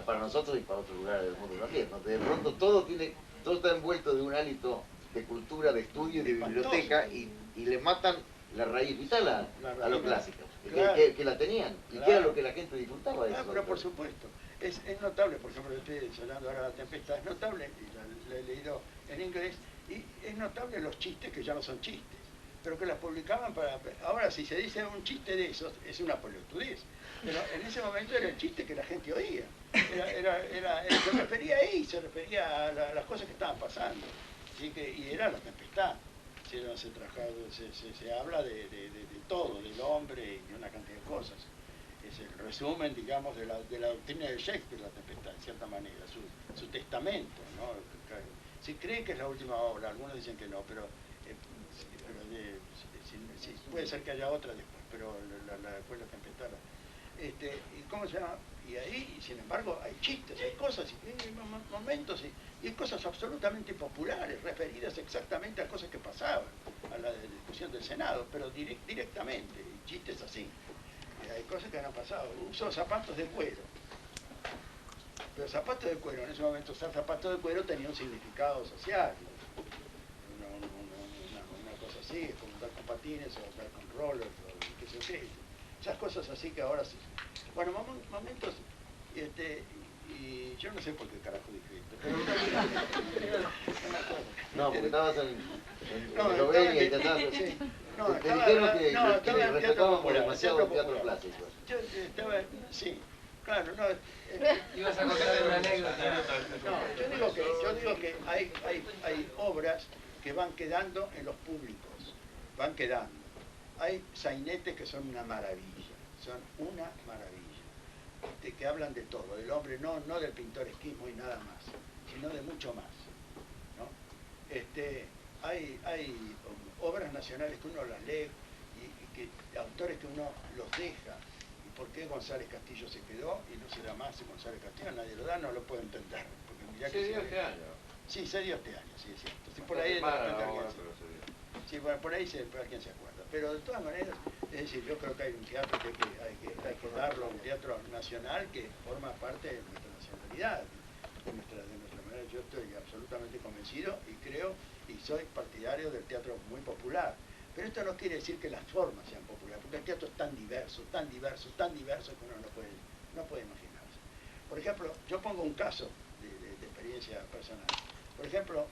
[SPEAKER 2] para nosotros y para otros lugares del mundo también, ¿no? De pronto todo está envuelto de un hálito de cultura, de estudio y de
[SPEAKER 4] Espantoso.
[SPEAKER 2] biblioteca y le matan la raíz vital a los clásicos,
[SPEAKER 4] Claro.
[SPEAKER 2] que la tenían, y
[SPEAKER 4] Claro.
[SPEAKER 2] que era lo que la gente disfrutaba de eso.
[SPEAKER 4] Pero por supuesto. Es notable, por ejemplo, estoy hablando ahora de La Tempestad, es notable, y la he leído en inglés, y es notable los chistes que ya no son chistes, pero que las publicaban para... Ahora, si se dice un chiste de esos, es una pelotudez, pero en ese momento era el chiste que la gente oía. Se refería ahí, se refería a las cosas que estaban pasando. Así que, y era La Tempestad. Se habla de todo, del hombre y de una cantidad de cosas. Es el resumen, digamos, de la doctrina de Shakespeare, La Tempestad, en cierta manera, su testamento, ¿no? Se cree que es la última obra, algunos dicen que no, pero sí, puede ser que haya otra después, pero después La Tempestad. ¿Y cómo se llama? Y ahí, sin embargo, hay chistes, hay cosas, hay momentos, y hay cosas absolutamente populares, referidas exactamente a cosas que pasaban, a la discusión del Senado, pero directamente, y chistes así. Hay cosas que han pasado. Uso zapatos de cuero. Pero zapatos de cuero, en ese momento usar zapatos de cuero tenía un significado social. Una cosa así, es como andar con patines o andar con rollers o qué sé yo qué. Esas cosas así que ahora sí. Bueno, momentos, y yo no sé por qué carajo dije esto, pero
[SPEAKER 2] No, porque estabas en
[SPEAKER 4] No,
[SPEAKER 2] Eslovenia y
[SPEAKER 4] estaba
[SPEAKER 2] tratando.
[SPEAKER 4] sí. No,
[SPEAKER 2] Te
[SPEAKER 4] estaba-
[SPEAKER 2] dijeron que,
[SPEAKER 4] no,
[SPEAKER 2] que
[SPEAKER 4] estaba en
[SPEAKER 2] respetábamos
[SPEAKER 4] popular,
[SPEAKER 2] demasiado el teatro
[SPEAKER 4] popular.
[SPEAKER 2] clásico.
[SPEAKER 4] Yo estaba, sí, claro, no.
[SPEAKER 7] Ibas a contar una anécdota.
[SPEAKER 4] No, yo digo que hay obras que van quedando en los públicos, van quedando. Hay sainetes que son una maravilla, que hablan de todo, del hombre, no del pintoresquismo y nada más, sino de mucho más, ¿no? Hay obras nacionales que uno las lee y que autores que uno los deja. ¿Y por qué González Castillo se quedó y no se da más González Castillo? Nadie lo da, no lo puedo entender. Porque mirá
[SPEAKER 1] Se
[SPEAKER 4] que
[SPEAKER 1] dio este año.
[SPEAKER 4] Sí, se dio este año, sí, es cierto. Sí, por ahí de repente alguien sí, bueno, por ahí alguien se acuerda. Pero de todas maneras, es decir, yo creo que hay un teatro que hay que darlo, un teatro nacional que forma parte de nuestra nacionalidad, de nuestra manera. Yo estoy absolutamente convencido y creo y soy partidario del teatro muy popular. Pero esto no quiere decir que las formas sean populares, porque el teatro es tan diverso que uno no puede imaginarse. Por ejemplo, yo pongo un caso de experiencia personal. Por ejemplo,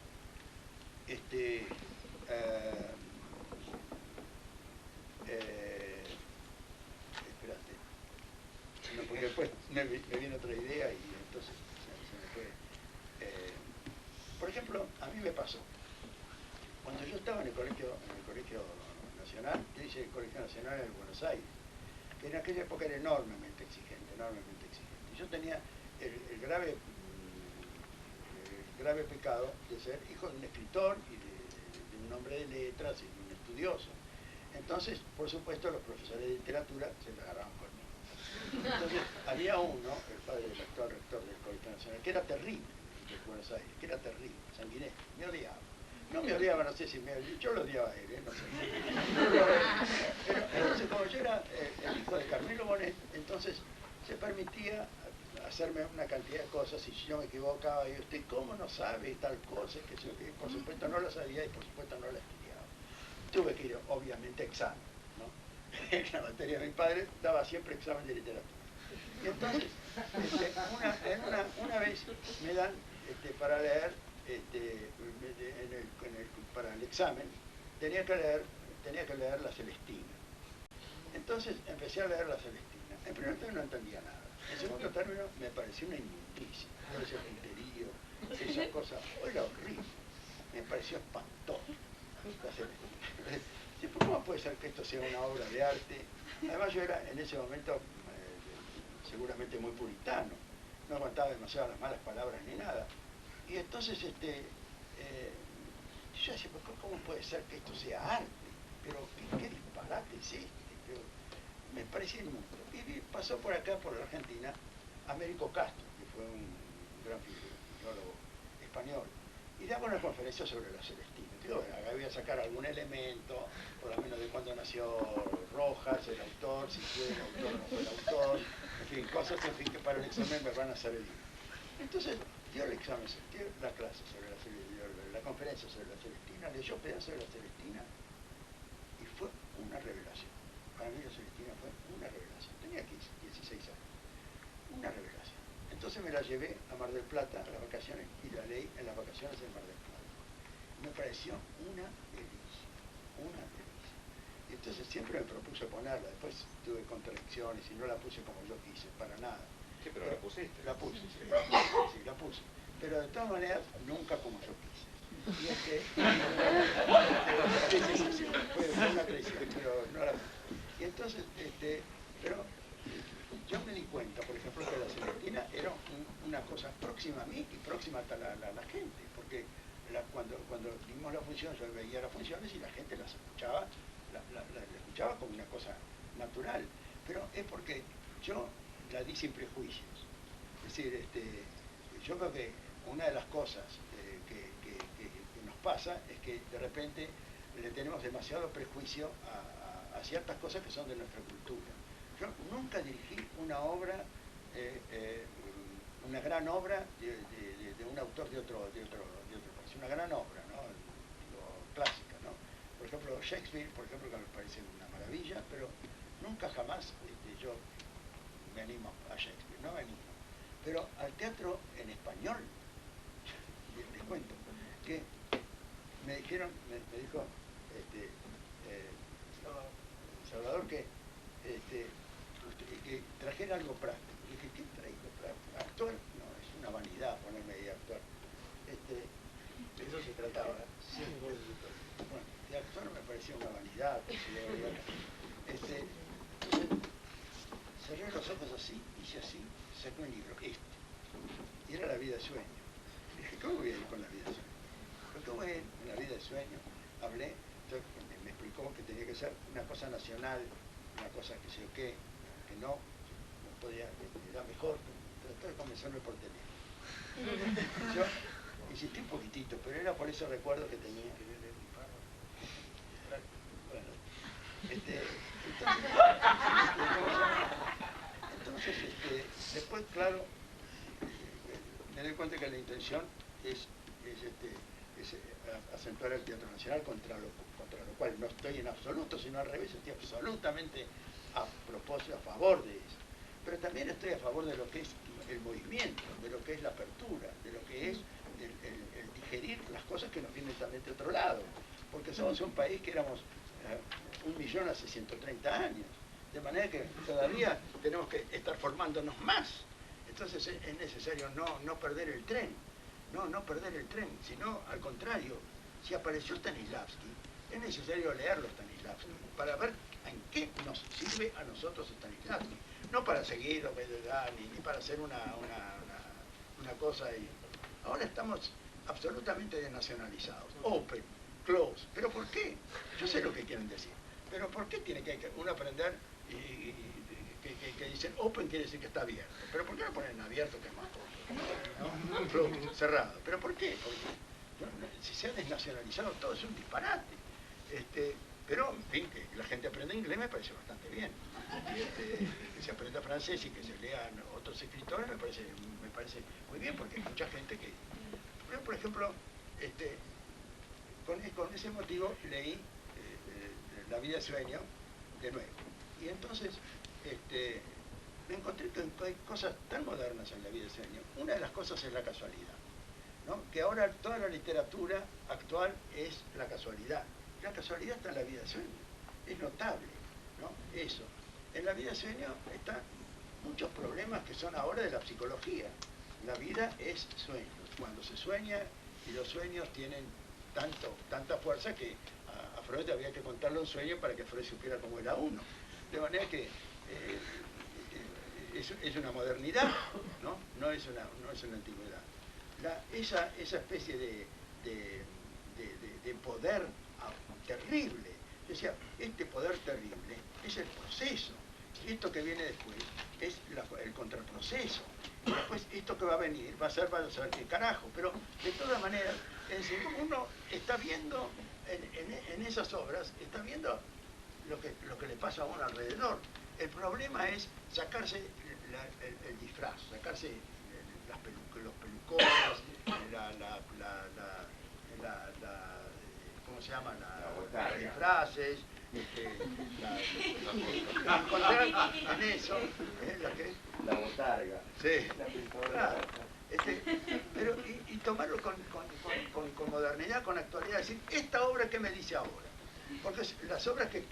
[SPEAKER 4] espérate, no, porque después me viene otra idea y entonces se me fue. Por ejemplo, a mí me pasó, cuando yo estaba en el colegio nacional, yo hice el Colegio Nacional de Buenos Aires, que en aquella época era enormemente exigente. Y yo tenía el grave pecado de ser hijo de un escritor y de un hombre de letras y de un estudioso. Entonces, por supuesto, los profesores de literatura se la agarraban conmigo. Entonces, había uno, el padre del actual rector del Colegio Nacional, que era terrible, de Buenos Aires, que era terrible, sanguinés, me odiaba. No me odiaba, no sé si yo lo odiaba a él, no sé. Pero entonces, como yo era el hijo de Carmelo Bonet, entonces se permitía hacerme una cantidad de cosas y si yo me equivocaba y usted, ¿cómo no sabe tal cosa? Que por supuesto no lo sabía y por supuesto no la estudiaba. Tuve que ir, obviamente, a examen, ¿no? En la materia de mi padre daba siempre examen de literatura. Y entonces, una vez me dan para leer, para el examen, tenía que leer La Celestina. Entonces empecé a leer La Celestina. En primer término no entendía nada. En segundo término me pareció una inmundicia. Todo ese punterío, esa cosa, era horrible. Me pareció espantoso. La Celestina. ¿Cómo puede ser que esto sea una obra de arte? Además yo era en ese momento seguramente muy puritano. No aguantaba demasiado las malas palabras ni nada. Y entonces yo decía, ¿cómo puede ser que esto sea arte? Pero qué disparate es este. Pero me parecía inmundo. Y pasó por acá, por la Argentina, Américo Castro, que fue un gran filólogo español. y daba una conferencia sobre la Celestina. Digo, voy a sacar algún elemento, por lo menos de cuándo nació Rojas, el autor, si fue el autor o no fue el autor, en fin, cosas en fin, que para el examen me van a servir. Entonces, dio el examen, dio la clase sobre la conferencia sobre la Celestina, leyó pedazos de la Celestina y fue una revelación. Para mí la Celestina fue una revelación. Tenía 16 años. Una revelación. Entonces me la llevé a Mar del Plata a las vacaciones y la leí en las vacaciones en Mar del Plata. Me pareció una delicia, una delicia. Y entonces siempre me propuse ponerla, después tuve contradicciones y no la puse como yo quise, para nada.
[SPEAKER 1] Sí, pero la pusiste.
[SPEAKER 4] La puse, sí, la puse. Pero de todas maneras, nunca como yo quise. Y fue una traición, pero no la... Y entonces, pero yo me di cuenta, por ejemplo, que la Celestina era una cosa próxima a mí y próxima a la gente, porque cuando dimos la función, yo veía las funciones y la gente las escuchaba, la escuchaba como una cosa natural, pero es porque yo la di sin prejuicios. Es decir, yo creo que una de las cosas que nos pasa es que de repente le tenemos demasiado prejuicio a ciertas cosas que son de nuestra cultura. Yo nunca dirigí una obra, una gran obra de un autor de otro país, una gran obra, ¿no? Digo, clásica, ¿no? Por ejemplo, Shakespeare, por ejemplo, que me parece una maravilla, pero nunca jamás yo me animo a Shakespeare, no me animo. Pero al teatro en español, les cuento, que me dijeron, me dijo Salvador que trajera algo práctico. Y dije, ¿qué traigo práctico? ¿Actuar? No, es una vanidad ponerme ahí a actuar.
[SPEAKER 3] De eso se trataba.
[SPEAKER 4] Sí, bueno, de actuar me parecía una vanidad. Cerré los ojos así, hice así, saqué un libro, y era La vida de sueño. Y dije, ¿cómo voy a ir con La vida de sueño? ¿Cómo voy a ir con La vida de sueño? Hablé, entonces me explicó que tenía que ser una cosa nacional, una cosa que sé yo qué, que no podía, era mejor, trató de convencerme por teléfono. Yo insistí un poquitito, pero era por ese recuerdo que tenía. Bueno, entonces, después, claro, me doy cuenta que la intención es acentuar el Teatro Nacional, contra lo cual no estoy en absoluto, sino al revés, estoy absolutamente a propósito, a favor de eso. Pero también estoy a favor de lo que es el movimiento, de lo que es la apertura, de lo que es el digerir las cosas que nos vienen también de otro lado. Porque somos un país que éramos 1 millón hace 130 años. De manera que todavía tenemos que estar formándonos más. Entonces es necesario no perder el tren. No perder el tren, sino al contrario, si apareció Stanislavski, es necesario leerlo Stanislavski, para ver en qué nos sirve a nosotros Stanislavski. No para seguir ni para hacer una cosa ahí. Ahora estamos absolutamente desnacionalizados. Open, close. ¿Pero por qué? Yo sé lo que quieren decir. Pero ¿por qué tiene que uno aprender que dicen open quiere decir que está abierto? ¿Pero por qué no ponen abierto que es más corto? ¿No? Close, cerrado. ¿Pero por qué? Porque si se ha desnacionalizado todo es un disparate. Pero, en fin, que la gente aprenda inglés me parece bastante bien. Que se aprenda francés y que se lean otros escritores me parece muy bien, porque hay mucha gente que... Yo, por ejemplo, con ese motivo leí La vida de sueño de nuevo. Y entonces me encontré que hay cosas tan modernas en La vida de sueño. Una de las cosas es la casualidad, ¿no? Que ahora toda la literatura actual es la casualidad. La casualidad está en La vida de sueño. Es notable, ¿no? Eso. En La vida de sueño están muchos problemas que son ahora de la psicología. La vida es sueño. Cuando se sueña, y los sueños tienen tanta fuerza que a Freud había que contarle un sueño para que Freud supiera cómo era uno. De manera que es una modernidad, ¿no? No es una antigüedad. Esa especie de poder terrible, yo decía, este poder terrible es el proceso. Esto que viene después es el contraproceso. Y después esto que va a venir va a ser para saber qué carajo. Pero de todas maneras, es decir, uno está viendo en esas obras, está viendo lo que le pasa a uno alrededor. El problema es sacarse el disfraz, sacarse los pelucones, ¿cómo se llama? Los disfraces, encontrar en eso,
[SPEAKER 2] La botarga.
[SPEAKER 4] sí, claro. Pero y tomarlo con modernidad, con actualidad, decir, esta obra ¿qué me dice ahora? Porque las obras que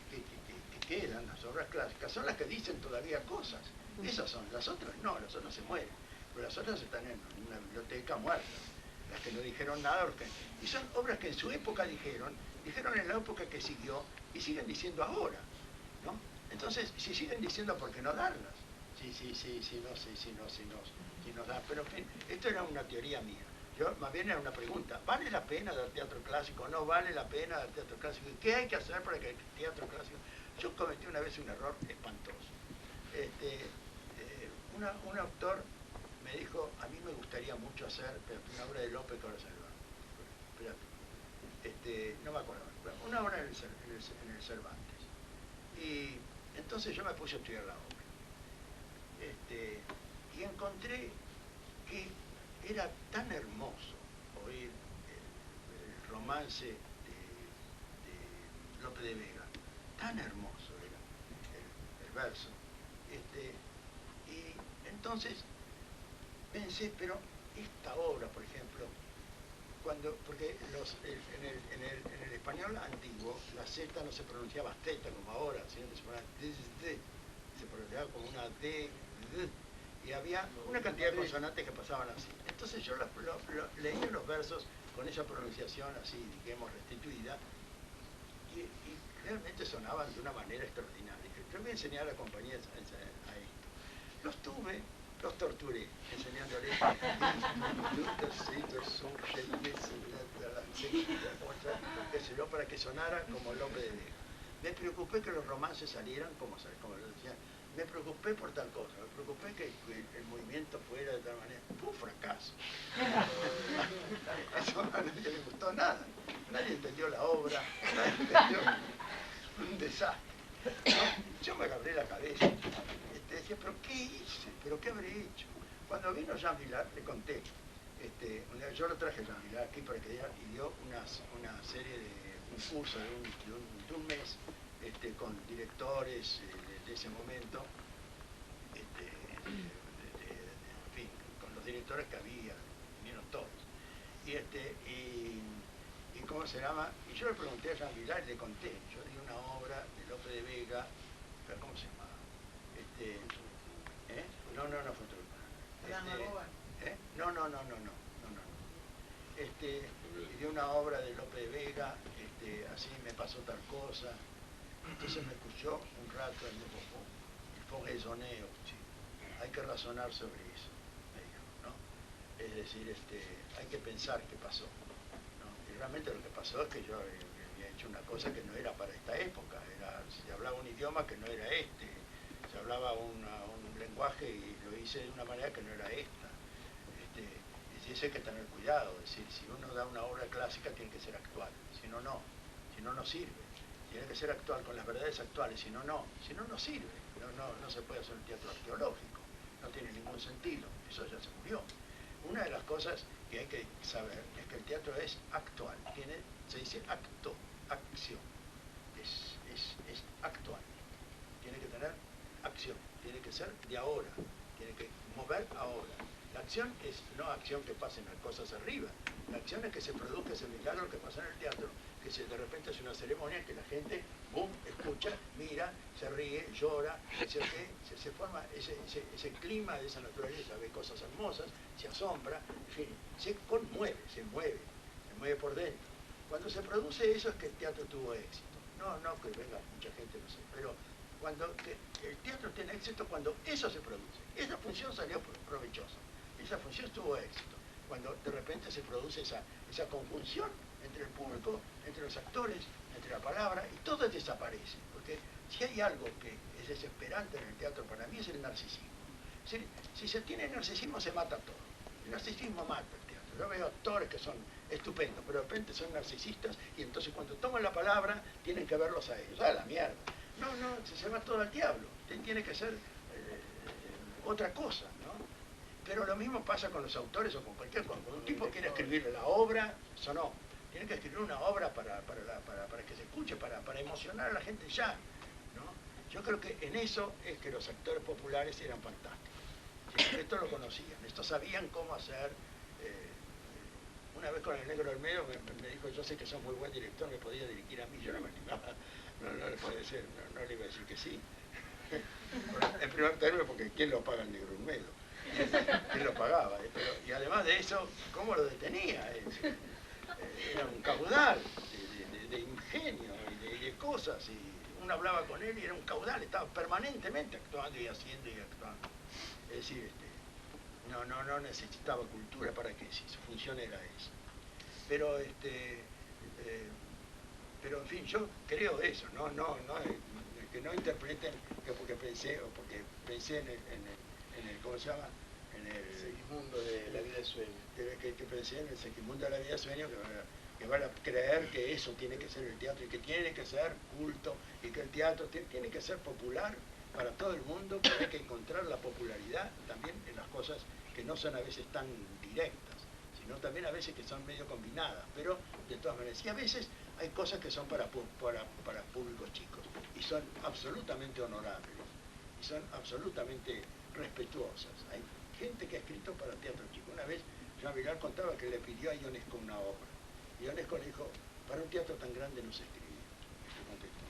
[SPEAKER 4] quedan, las obras clásicas, son las que dicen todavía cosas. Esas son, las otras no, las otras se mueren. Pero las otras están en una biblioteca muerta. Las que no dijeron nada, y son obras que en su época dijeron en la época que siguió, y siguen diciendo ahora, ¿no? Entonces, si siguen diciendo, ¿por qué no darlas? Si nos dan. Pero en fin, esto era una teoría mía. Yo, más bien era una pregunta, ¿vale la pena dar teatro clásico? ¿No vale la pena dar teatro clásico? ¿Y qué hay que hacer para que el teatro clásico? Yo cometí una vez un error espantoso. Un autor me dijo, a mí me gustaría mucho hacer una obra de Lope que ahora se me va. Espérate. No me acuerdo, una obra en el Cervantes. Y entonces yo me puse a estudiar la obra. Y encontré que era tan hermoso oír el romance de Lope de Vega, tan hermoso era el verso. Y entonces pensé, pero esta obra, por ejemplo, porque en el español antiguo la Z no se pronunciaba Z como ahora, sino que se pronunciaba como una D, y había una cantidad de consonantes que pasaban así. Entonces yo leí los versos con esa pronunciación así, digamos, restituida, y realmente sonaban de una manera extraordinaria. Yo voy a enseñar a la compañía a esto. Los torturé, enseñándoles para que sonara como Lope de Vega. Me preocupé que los romances salieran como lo decía. Me preocupé por tal cosa, me preocupé que el movimiento fuera de tal manera. Fue un fracaso. Eso a nadie le gustó nada. Nadie entendió la obra, nadie entendió un desastre. ¿No? Yo me agarré la cabeza. Decía, ¿pero qué hice? ¿Pero qué habré hecho? Cuando vino Jean Vilar, le conté. Yo lo traje a Jean Vilar aquí para que diera, y dio una serie un curso de un mes con directores de ese momento, en fin, con los directores que había, vinieron todos. Y ¿cómo se llama? Y yo le pregunté a Jean Vilar y le conté. Yo di una obra de Lope de Vega, pero ¿cómo se llamaba? No fue y de una obra de Lope de Vega, así me pasó tal cosa. Entonces me escuchó un rato y me dijo, il faut raisonner, hay que razonar sobre eso, me dijo, ¿no? Es decir, hay que pensar qué pasó, ¿no? Y realmente lo que pasó es que yo había hecho una cosa que no era para esta época, se hablaba un idioma que no era se hablaba un lenguaje y lo hice de una manera que no era esta. Y eso hay que tener cuidado, es decir, si uno da una obra clásica tiene que ser actual, si no sirve. Tiene que ser actual, con las verdades actuales, si no sirve. No se puede hacer un teatro arqueológico, no tiene ningún sentido, eso ya se murió. Una de las cosas que hay que saber es que el teatro es actual, se dice acción, es actual, tiene que tener acción, tiene que ser de ahora, tiene que mover ahora. La acción es no acción que pasen las cosas arriba, la acción es que se produzca ese milagro que pasa en el teatro, que de repente es una ceremonia que la gente, boom, escucha, mira, se ríe, llora, se forma ese clima de esa naturaleza, ve cosas hermosas, se asombra, en fin, se conmueve, se mueve por dentro. Cuando se produce eso es que el teatro tuvo éxito. No que venga mucha gente, no sé, pero el teatro tiene éxito cuando eso se produce. Esa función salió provechosa, esa función tuvo éxito. Cuando de repente se produce esa conjunción entre el público, entre los actores, entre la palabra, y todo desaparece. Porque si hay algo que es desesperante en el teatro, para mí es el narcisismo. Si se tiene narcisismo se mata todo. El narcisismo mata el teatro. Yo veo actores que son estupendos, pero de repente son narcisistas y entonces cuando toman la palabra tienen que verlos a ellos. ¡Ah, la mierda! No, se va todo al diablo. Tiene que ser otra cosa, ¿no? Pero lo mismo pasa con los autores o con cualquier cosa. Cuando un tipo quiere escribir la obra, eso no. Tiene que escribir una obra para que se escuche, para emocionar a la gente ya, ¿no? Yo creo que en eso es que los actores populares eran fantásticos. Esto lo conocían, esto sabían cómo hacer. Una vez con el Negro Olmedo me dijo, yo sé que sos muy buen director, me podía dirigir a mí. Yo no me animaba, no le puede ser, no le iba a decir que sí. En primer término, porque ¿quién lo paga el Negro Olmedo? ¿Quién lo pagaba? Y además de eso, ¿cómo lo detenía? Era un caudal de ingenio y de cosas. Y uno hablaba con él y era un caudal, estaba permanentemente actuando y haciendo y actuando. Es decir, no necesitaba cultura para que si su función era esa. Pero en fin, yo creo eso, que no interpreten que porque pensé en el ¿cómo se llama? En el
[SPEAKER 3] Segismundo de la vida de sueño.
[SPEAKER 4] Que pensé en el Segismundo de la vida de sueño, que van a creer que eso tiene que ser el teatro y que tiene que ser culto y que el teatro tiene que ser popular para todo el mundo, pero hay que encontrar la popularidad también en las cosas que no son a veces tan directas, sino también a veces que son medio combinadas, pero de todas maneras. Y a veces hay cosas que son para públicos chicos y son absolutamente honorables y son absolutamente respetuosas. Hay gente que ha escrito para teatro chico. Una vez Jean Vilar contaba que le pidió a Ionesco una obra y Ionesco le dijo, para un teatro tan grande no se escribe. Le contestó,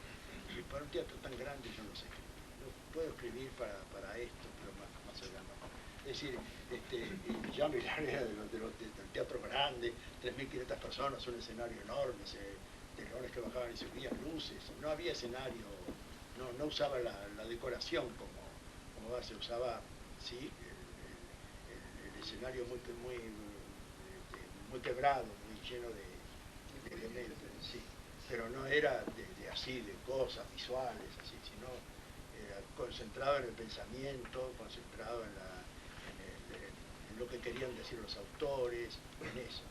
[SPEAKER 4] y para un teatro tan grande yo no sé escribir. No puedo escribir para esto, pero más allá no. Es decir, Jean Vilar era del teatro grande, 3.500 personas, un escenario enorme, telones que bajaban y subían, luces, no había escenario, no usaba la decoración como base, usaba, sí, el escenario muy quebrado, muy lleno de elementos, sí, pero no era así, de cosas visuales, así, sino era concentrado en el pensamiento, concentrado en lo que querían decir los autores, en eso.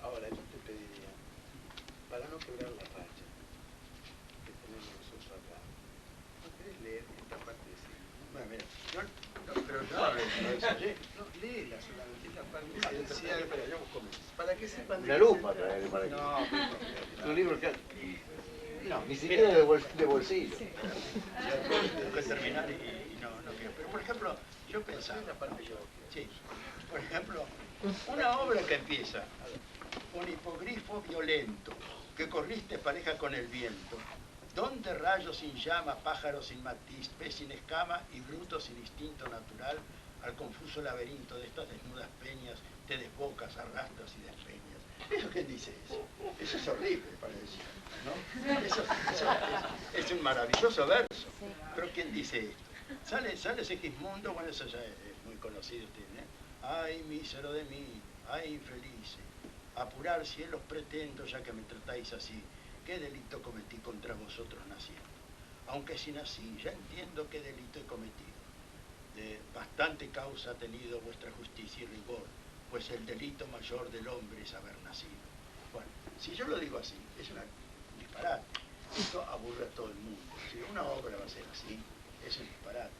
[SPEAKER 3] Ahora, yo te pediría, para no quebrar la racha que tenemos nosotros acá, ¿no querés leer esta parte de Segismundo?
[SPEAKER 4] Bueno, mira, pero no ensayé.
[SPEAKER 3] No, léela solamente, es la parte
[SPEAKER 4] Sí,
[SPEAKER 3] esencial,
[SPEAKER 4] pero yo busco mis...
[SPEAKER 3] para que sepan de
[SPEAKER 2] Una
[SPEAKER 3] qué se
[SPEAKER 2] lupa
[SPEAKER 3] trata.
[SPEAKER 2] traer para aquí.
[SPEAKER 4] No,
[SPEAKER 2] Un libro que... No, ni siquiera de bolsillo.
[SPEAKER 4] tengo que terminar y no quiero. Pero por ejemplo, yo pensaba, sí, por ejemplo, una obra que empieza con hipogrifo violento, que corriste pareja con el viento, donde rayos sin llama, pájaros sin matiz, pez sin escama y bruto sin instinto natural, al confuso laberinto de estas desnudas peñas, te desbocas, arrastras y despeñas. ¿Eso quién dice eso? Eso es horrible para decir, ¿no? Eso es un maravilloso verso. Pero ¿quién dice esto? Sale Segismundo, bueno, eso ya es muy conocido, ¿eh? Ay, mísero de mí, ay, infeliz, apurar cielos pretendo ya que me tratáis así. ¿Qué delito cometí contra vosotros naciendo? Aunque si nací, ya entiendo qué delito he cometido. De bastante causa ha tenido vuestra justicia y rigor, pues el delito mayor del hombre es haber nacido. Bueno, si yo lo digo así, es un disparate. Esto aburre a todo el mundo. Si una obra va a ser así, es un disparate.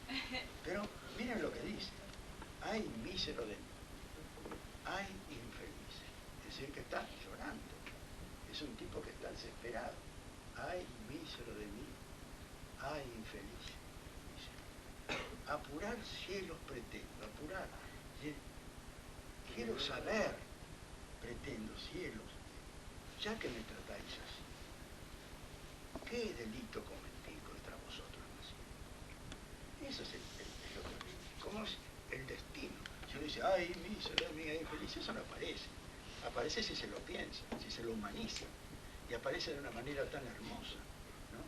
[SPEAKER 4] Pero miren lo que dice. Ay, mísero de mí. Ay, infeliz. Es decir, que está llorando. Es un tipo que está desesperado. Ay, mísero de mí. Ay, infeliz. Dice, apurar cielos pretendo, apurar. Quiero saber, pretendo cielos, ya que me tratáis así. ¿Qué delito cometí contra vosotros nacidos? Eso es lo que dice. ¿Cómo es el destino? Si uno dice, ay, mísero de mí, ay, infeliz, eso no aparece. Aparece si se lo piensa, si se lo humaniza. Y aparece de una manera tan hermosa, ¿no?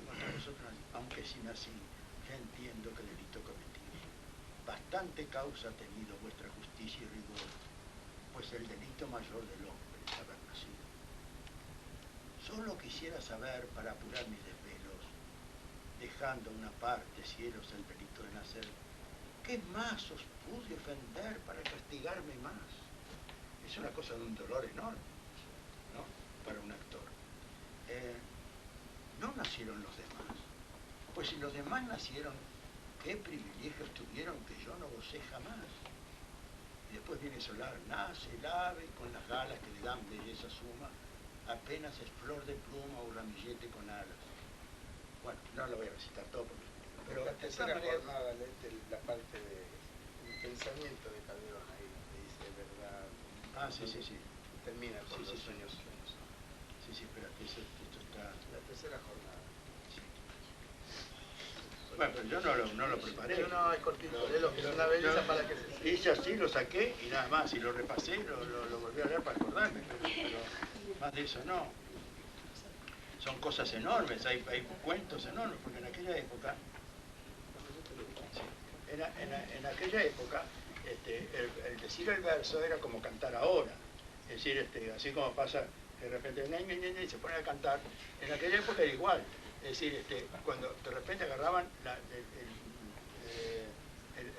[SPEAKER 4] Contra vosotros, aunque si nací, ya entiendo que delito cometí. Bastante causa ha tenido vuestra justicia y rigor, pues el delito mayor del hombre es haber nacido. Solo quisiera saber, para apurar mis desvelos, dejando una parte, cielos, el delito de nacer, ¿qué más os pude ofender para castigarme más? Es una cosa de un dolor enorme, ¿no? Para un actor. No nacieron los demás. Pues si los demás nacieron, ¿qué privilegios tuvieron que yo no gocé jamás? Y después viene Solar, nace el ave con las alas que le dan belleza suma, apenas es flor de pluma o ramillete con alas. Bueno, no lo voy a recitar todo, pero
[SPEAKER 3] la
[SPEAKER 4] de
[SPEAKER 3] tercera
[SPEAKER 4] todas maneras,
[SPEAKER 3] jornada, la parte de un pensamiento de Calderón ahí, que dice verdad.
[SPEAKER 4] Ah, sí, sí, sí.
[SPEAKER 3] Termina con
[SPEAKER 4] Sí,
[SPEAKER 3] los
[SPEAKER 4] sí,
[SPEAKER 3] sueños.
[SPEAKER 4] sí, sí, espérate, esto está...
[SPEAKER 3] La tercera jornada.
[SPEAKER 4] Sí. Bueno, pero yo no lo preparé.
[SPEAKER 3] Pero no, es cortito, es una belleza para que se...
[SPEAKER 4] Hice así, lo saqué y nada más, y lo repasé, lo volví a leer para acordarme, pero más de eso no. Son cosas enormes, hay cuentos enormes, porque en aquella época, en aquella época, el decir el verso era como cantar ahora. Es decir, así como pasa de repente, y se pone a cantar, en aquella época era igual. Es decir, cuando de repente agarraban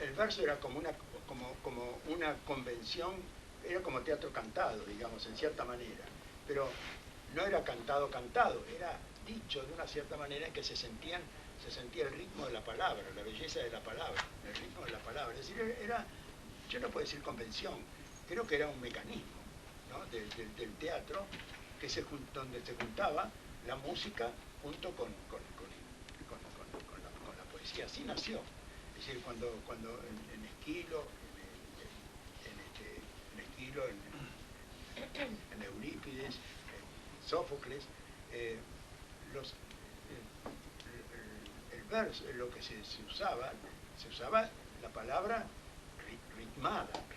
[SPEAKER 4] el verso era como una convención, era como teatro cantado, digamos, en cierta manera. Pero no era cantado, era dicho de una cierta manera en que se sentía el ritmo de la palabra, la belleza de la palabra, el ritmo de la palabra. Es decir, yo no puedo decir convención, creo que era un mecanismo, ¿no? del teatro donde se juntaba la música junto con la poesía. Así nació. Es decir, cuando en Esquilo, en Eurípides, en Sófocles, el verso, lo que se usaba la palabra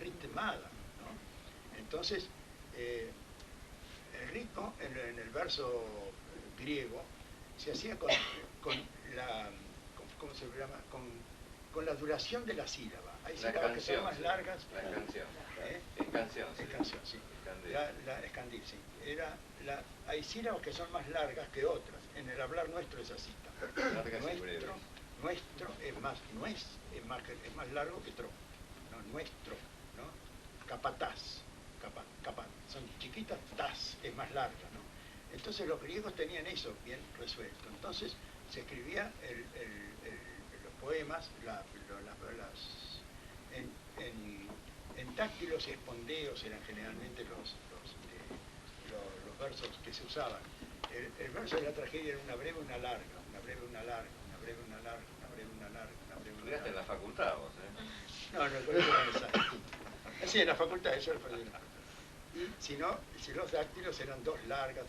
[SPEAKER 4] ritmada, ¿no? Entonces, el ritmo en el verso griego se hacía con la, ¿cómo se llama? Con la duración de la sílaba. Hay sílabas que son más largas.
[SPEAKER 1] La canción.
[SPEAKER 4] ¿Eh?
[SPEAKER 1] Es canción.
[SPEAKER 4] Es canción, sí.
[SPEAKER 1] Escandil.
[SPEAKER 4] Sí. Hay sílabas que son más largas que otras. En el hablar nuestro es así también. Nuestro es más largo que tro. ¿No? Nuestro, ¿no? Capataz. Son chiquitas, taz es más larga, ¿no? Entonces los griegos tenían eso bien resuelto. Entonces se escribía los poemas, en dáctilos y espondeos eran generalmente los versos que se usaban. El verso de la tragedia era una breve, una larga, una breve, una larga, una breve, una larga, una breve, una larga, una breve, una larga.
[SPEAKER 1] En la facultad vos, ¿eh?
[SPEAKER 4] No, el colegio era necesario. Sí, en la facultad, eso era el y si los dáctilos eran dos largas,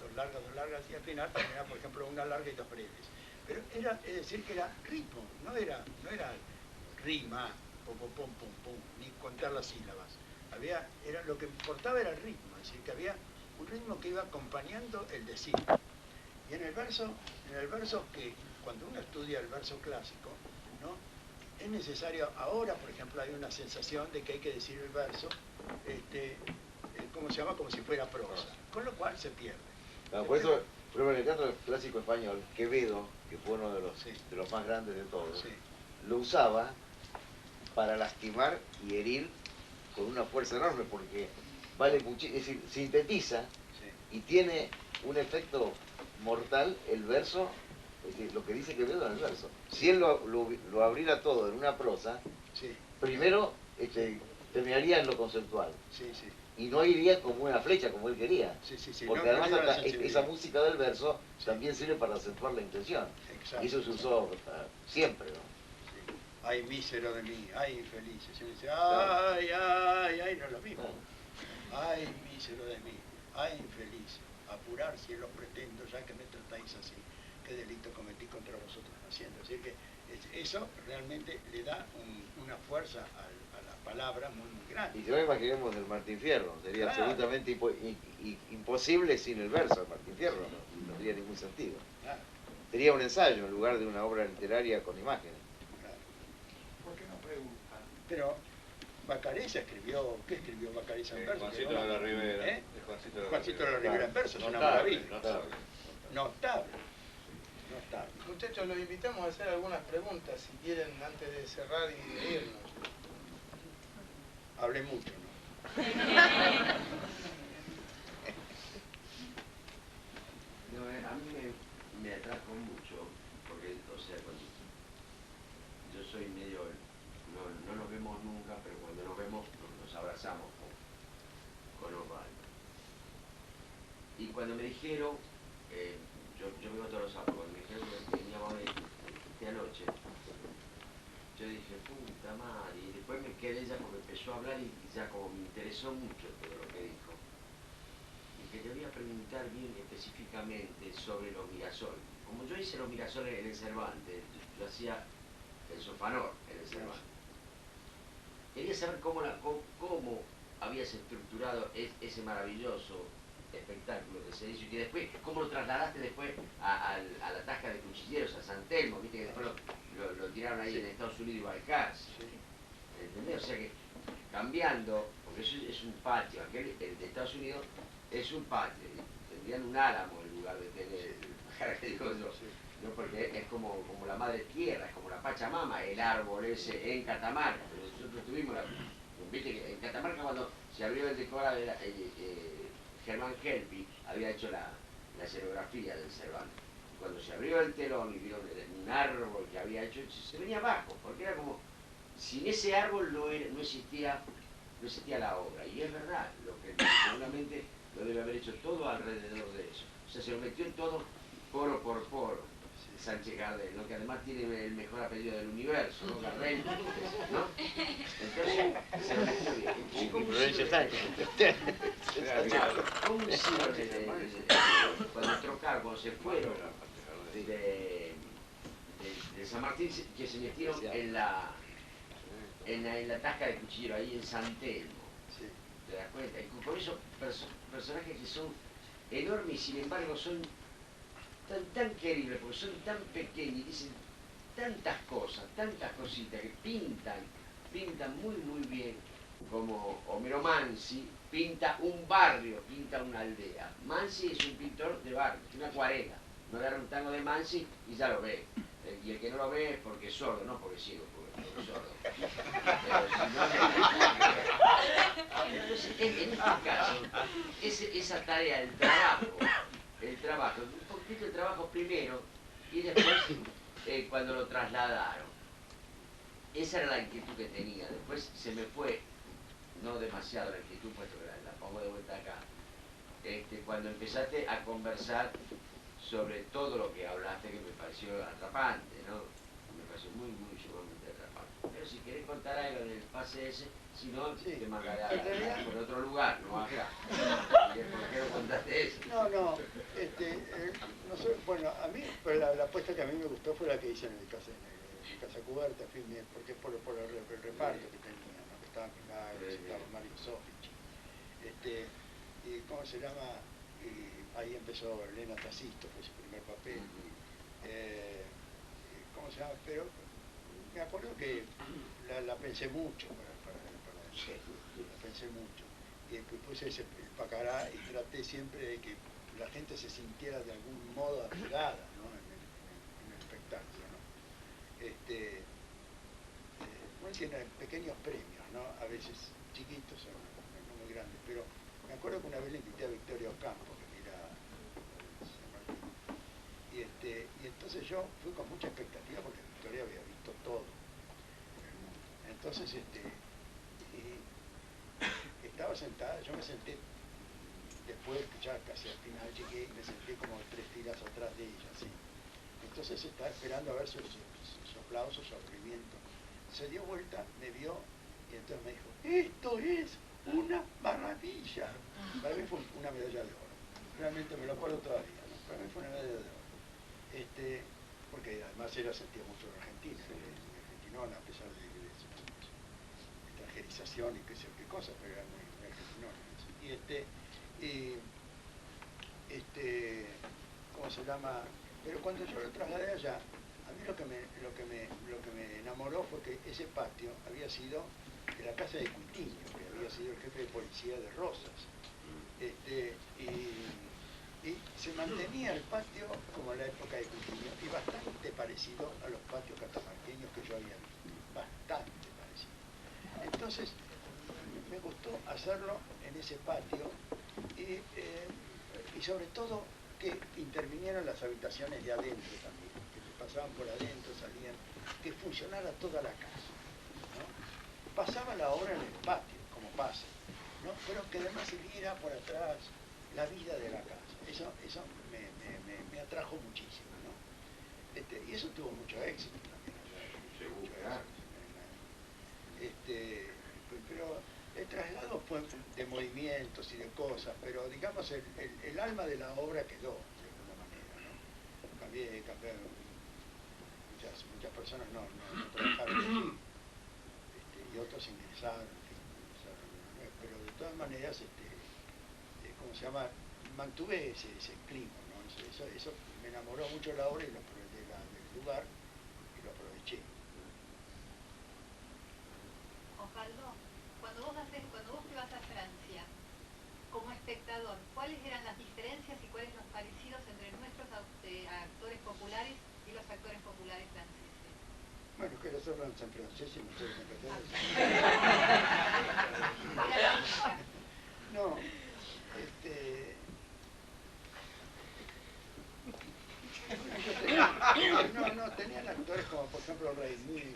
[SPEAKER 4] y al final terminaba, por ejemplo, una larga y dos breves. Pero es decir, que era ritmo, no era rima, pum, pum, pum, pum, pum, ni contar las sílabas. Lo que importaba era el ritmo, es decir, que había un ritmo que iba acompañando el decir. Y en el verso que cuando uno estudia el verso clásico, ¿no? Es necesario, ahora por ejemplo hay una sensación de que hay que decir el verso, ¿cómo se llama? Como si fuera prosa, con lo cual se pierde.
[SPEAKER 2] Claro, por eso, en el teatro clásico español, Quevedo, que fue uno de los más grandes de todos,
[SPEAKER 4] Sí.
[SPEAKER 2] lo usaba para lastimar y herir con una fuerza enorme, porque vale muchísimo, es decir, sintetiza y tiene un efecto mortal el verso, es decir, lo que dice Quevedo en el verso. Si él lo abriera todo en una prosa, primero terminaría en lo conceptual. Y no iría como una flecha, como él quería. Porque además esa música del verso también sirve para acentuar la intención.
[SPEAKER 4] Exacto.
[SPEAKER 2] Y eso se usó siempre, ¿no?
[SPEAKER 4] Ay, mísero de mí, ay, infeliz. Se dice, ay, no es lo mismo. Ay, mísero de mí, ay, infeliz. Apurar cielos pretendo, ya que me tratáis así. ¿Qué delito cometí contra vosotros naciendo? Así que eso realmente le da una fuerza a la palabra muy grande.
[SPEAKER 2] Y si no imaginemos del Martín Fierro, sería absolutamente imposible sin el verso del Martín Fierro, no tendría ningún sentido.
[SPEAKER 4] Claro.
[SPEAKER 2] Sería un ensayo en lugar de una obra literaria con imágenes.
[SPEAKER 4] Claro. ¿Por qué no pregunta? Pero Vacareza escribió, ¿qué escribió Vacareza en verso?
[SPEAKER 1] Juancito de la Ribera.
[SPEAKER 4] Juancito de la Ribera en verso, es una maravilla. Notable. tarde.
[SPEAKER 3] Muchachos, los invitamos a hacer algunas preguntas, si quieren, antes de cerrar y de irnos.
[SPEAKER 4] Hablé mucho, ¿no?
[SPEAKER 8] No, a mí me atrajo mucho, porque, o sea, cuando yo soy medio, no nos vemos nunca, pero cuando nos vemos nos abrazamos con Osvaldo. Y cuando me dijeron, yo vengo todos los sábados, cuando me dijeron que veníamos esta noche, yo dije, puta madre, y después me quedé ya porque empezó a hablar y ya como me interesó mucho todo lo que dijo. Y que le voy a preguntar bien específicamente sobre los girasoles. Como yo hice los girasoles en el Cervantes, yo hacía el Sofanor en el Cervantes. Quería saber cómo habías estructurado ese maravilloso espectáculo que se hizo y que después, cómo lo trasladaste después a la tasca de cuchilleros, a San Telmo, viste que después lo tiraron ahí en Estados Unidos y Balcarce. ¿Entendés? O sea que cambiando, porque eso es un patio, aquel el de Estados Unidos es un patio, tendrían un álamo en lugar de tener el pajar que digo yo, ¿no? Porque es como la madre tierra, es como la Pachamama, el árbol ese en Catamarca. Pero nosotros tuvimos viste que en Catamarca cuando se abrió el decora de Germán Helpi había hecho la escenografía del Cervantes. Cuando se abrió el telón y vieron un árbol que había hecho, se venía abajo, porque era como, sin ese árbol no existía la obra. Y es verdad, lo que seguramente lo debe haber hecho todo alrededor de eso. O sea, se lo metió todo poro por poro. Sánchez Gardel, ¿no? Que además tiene el mejor apellido del universo, ¿no? Gardel, ¿no? Entonces, se lo metió bien. ¿Cómo hicieron cuando trocaron, cuando se fueron de San Martín, que se metieron en la tasca de cuchillero, ahí en San Telmo? ¿Te das cuenta? Y con esos personajes que son enormes y sin embargo son tan queribles, porque son tan pequeños y dicen tantas cosas, tantas cositas que pintan muy bien, como Homero Mansi pinta un barrio, pinta una aldea. Mansi es un pintor de barrio, es una acuarela. No agarra un tango de Mansi y ya lo ve. Y el que no lo ve es porque es sordo, no porque es ciego, porque es sordo. Entonces, en este caso, esa tarea, el trabajo, un poquito el trabajo primero y después cuando lo trasladaron. Esa era la inquietud que tenía. Después se me fue, no demasiado la inquietud, puesto que la pongo de vuelta acá. Cuando empezaste a conversar sobre todo lo que hablaste, que me pareció atrapante, ¿no? Me pareció muy sumamente atrapante. Pero si querés contar algo del pase ese, si no, te mandaré por otro lugar, no acá. ¿Por qué no contaste eso?
[SPEAKER 4] No, bueno, a mí, pues la apuesta que a mí me gustó fue la que hice en Casa Cubierta, porque por el reparto que tenía, ¿no? Que estaba Milagros, estaba Mario Sofich, y ¿cómo se llama? Ahí empezó Elena Tacisto, fue su primer papel. ¿Cómo se llama? Pero me acuerdo que la pensé mucho la pensé mucho. Y puse el Pacará y traté siempre de que la gente se sintiera de algún modo apegada, ¿no? en el espectáculo, ¿no? Bueno, tiene pequeños premios, ¿no? A veces chiquitos o no muy grandes, pero me acuerdo que una vez le invité a Victoria Ocampo, que mira San Martín, y entonces yo fui con mucha expectativa porque Victoria había visto todo en el mundo. Entonces, estaba sentada, yo me senté después, ya casi al final llegué, me senté como 3 filas atrás de ella, así. Entonces estaba esperando a ver sus aplausos, su aburrimiento. Se dio vuelta, me vio y entonces me dijo, esto es una maravilla. Para mí fue una medalla de oro. Realmente me lo acuerdo todavía, ¿no? Para mí fue una medalla de oro. Porque además ella sentía mucho en Argentina, argentinona, a pesar de su extranjerización y qué sé qué cosa, pero era muy argentinona. ¿Cómo se llama? Pero cuando yo lo trasladé allá, a mí lo que me enamoró fue que ese patio había sido de la casa de Cutiño, que había sido el jefe de policía de Rosas. Y se mantenía el patio como en la época de Coutinho y bastante parecido a los patios catamarqueños que yo había visto, bastante parecido. Entonces me gustó hacerlo en ese patio y sobre todo que intervinieran las habitaciones de adentro también, que se pasaban por adentro, salían, que funcionara toda la casa, ¿no? Pasaba la obra en el patio, como pasa, ¿no? Pero que además siguiera por atrás la vida de la casa. Eso me atrajo muchísimo, ¿no? Y eso tuvo mucho éxito también allá. Mucho éxito. Pero el traslado fue de movimientos y de cosas, pero digamos el alma de la obra quedó de alguna manera, ¿no? Cambiaron, muchas personas no trabajaron aquí, y otros ingresaron, pero de todas maneras, ¿cómo se llama? Mantuve ese clima, ¿no? Eso me enamoró mucho de la obra y del lugar, y lo aproveché.
[SPEAKER 9] Osvaldo, cuando vos te vas a Francia, como espectador, ¿cuáles eran las diferencias y cuáles los parecidos entre nuestros actores populares y los actores populares franceses?
[SPEAKER 4] Bueno, que ellos hablan en francés y nosotros en catalán. No, tenían actores como por ejemplo Raimi,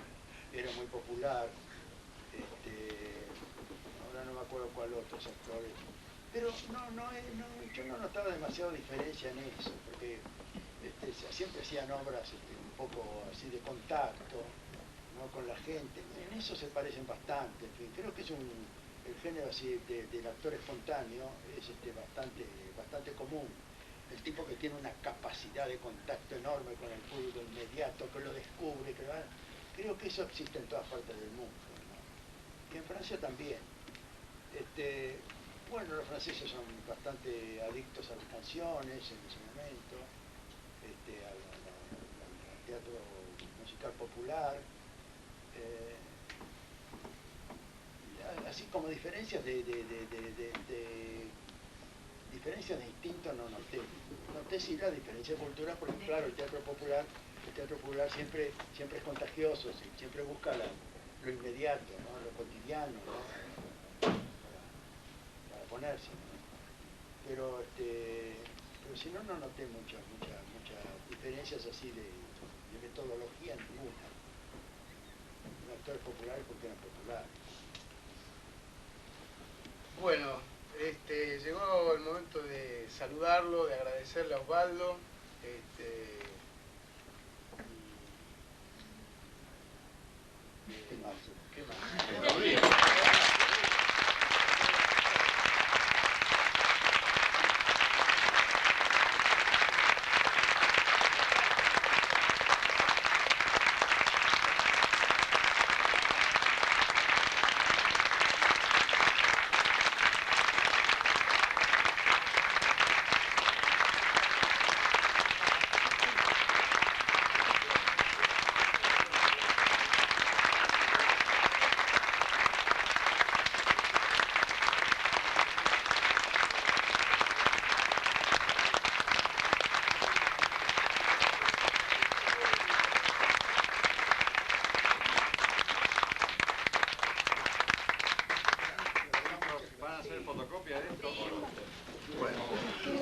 [SPEAKER 4] era muy popular, ahora no me acuerdo cuál otros actores, pero yo no notaba demasiada diferencia en eso, porque siempre hacían obras un poco así de contacto, ¿no? Con la gente, en eso se parecen bastante, en fin, creo que es el género así del actor espontáneo es bastante común. El tipo que tiene una capacidad de contacto enorme con el público inmediato, que lo descubre, creo que eso existe en todas partes del mundo, ¿no? Y en Francia también. Bueno, los franceses son bastante adictos a las canciones en ese momento, al teatro musical popular, así como diferencias diferencias de instinto no noté. Noté sí la diferencia de cultura, porque claro, el teatro popular siempre es contagioso, siempre busca lo inmediato, ¿no? Lo cotidiano, ¿no? Para ponerse, ¿no? Pero si no noté muchas diferencias así de metodología ninguna. Los actores populares porque eran populares.
[SPEAKER 3] Bueno, llegó el momento de saludarlo, de agradecerle a Osvaldo.
[SPEAKER 4] ¿Qué más?
[SPEAKER 3] ¿Qué más?
[SPEAKER 1] ¿Van a hacer fotocopia de esto?
[SPEAKER 2] Bueno.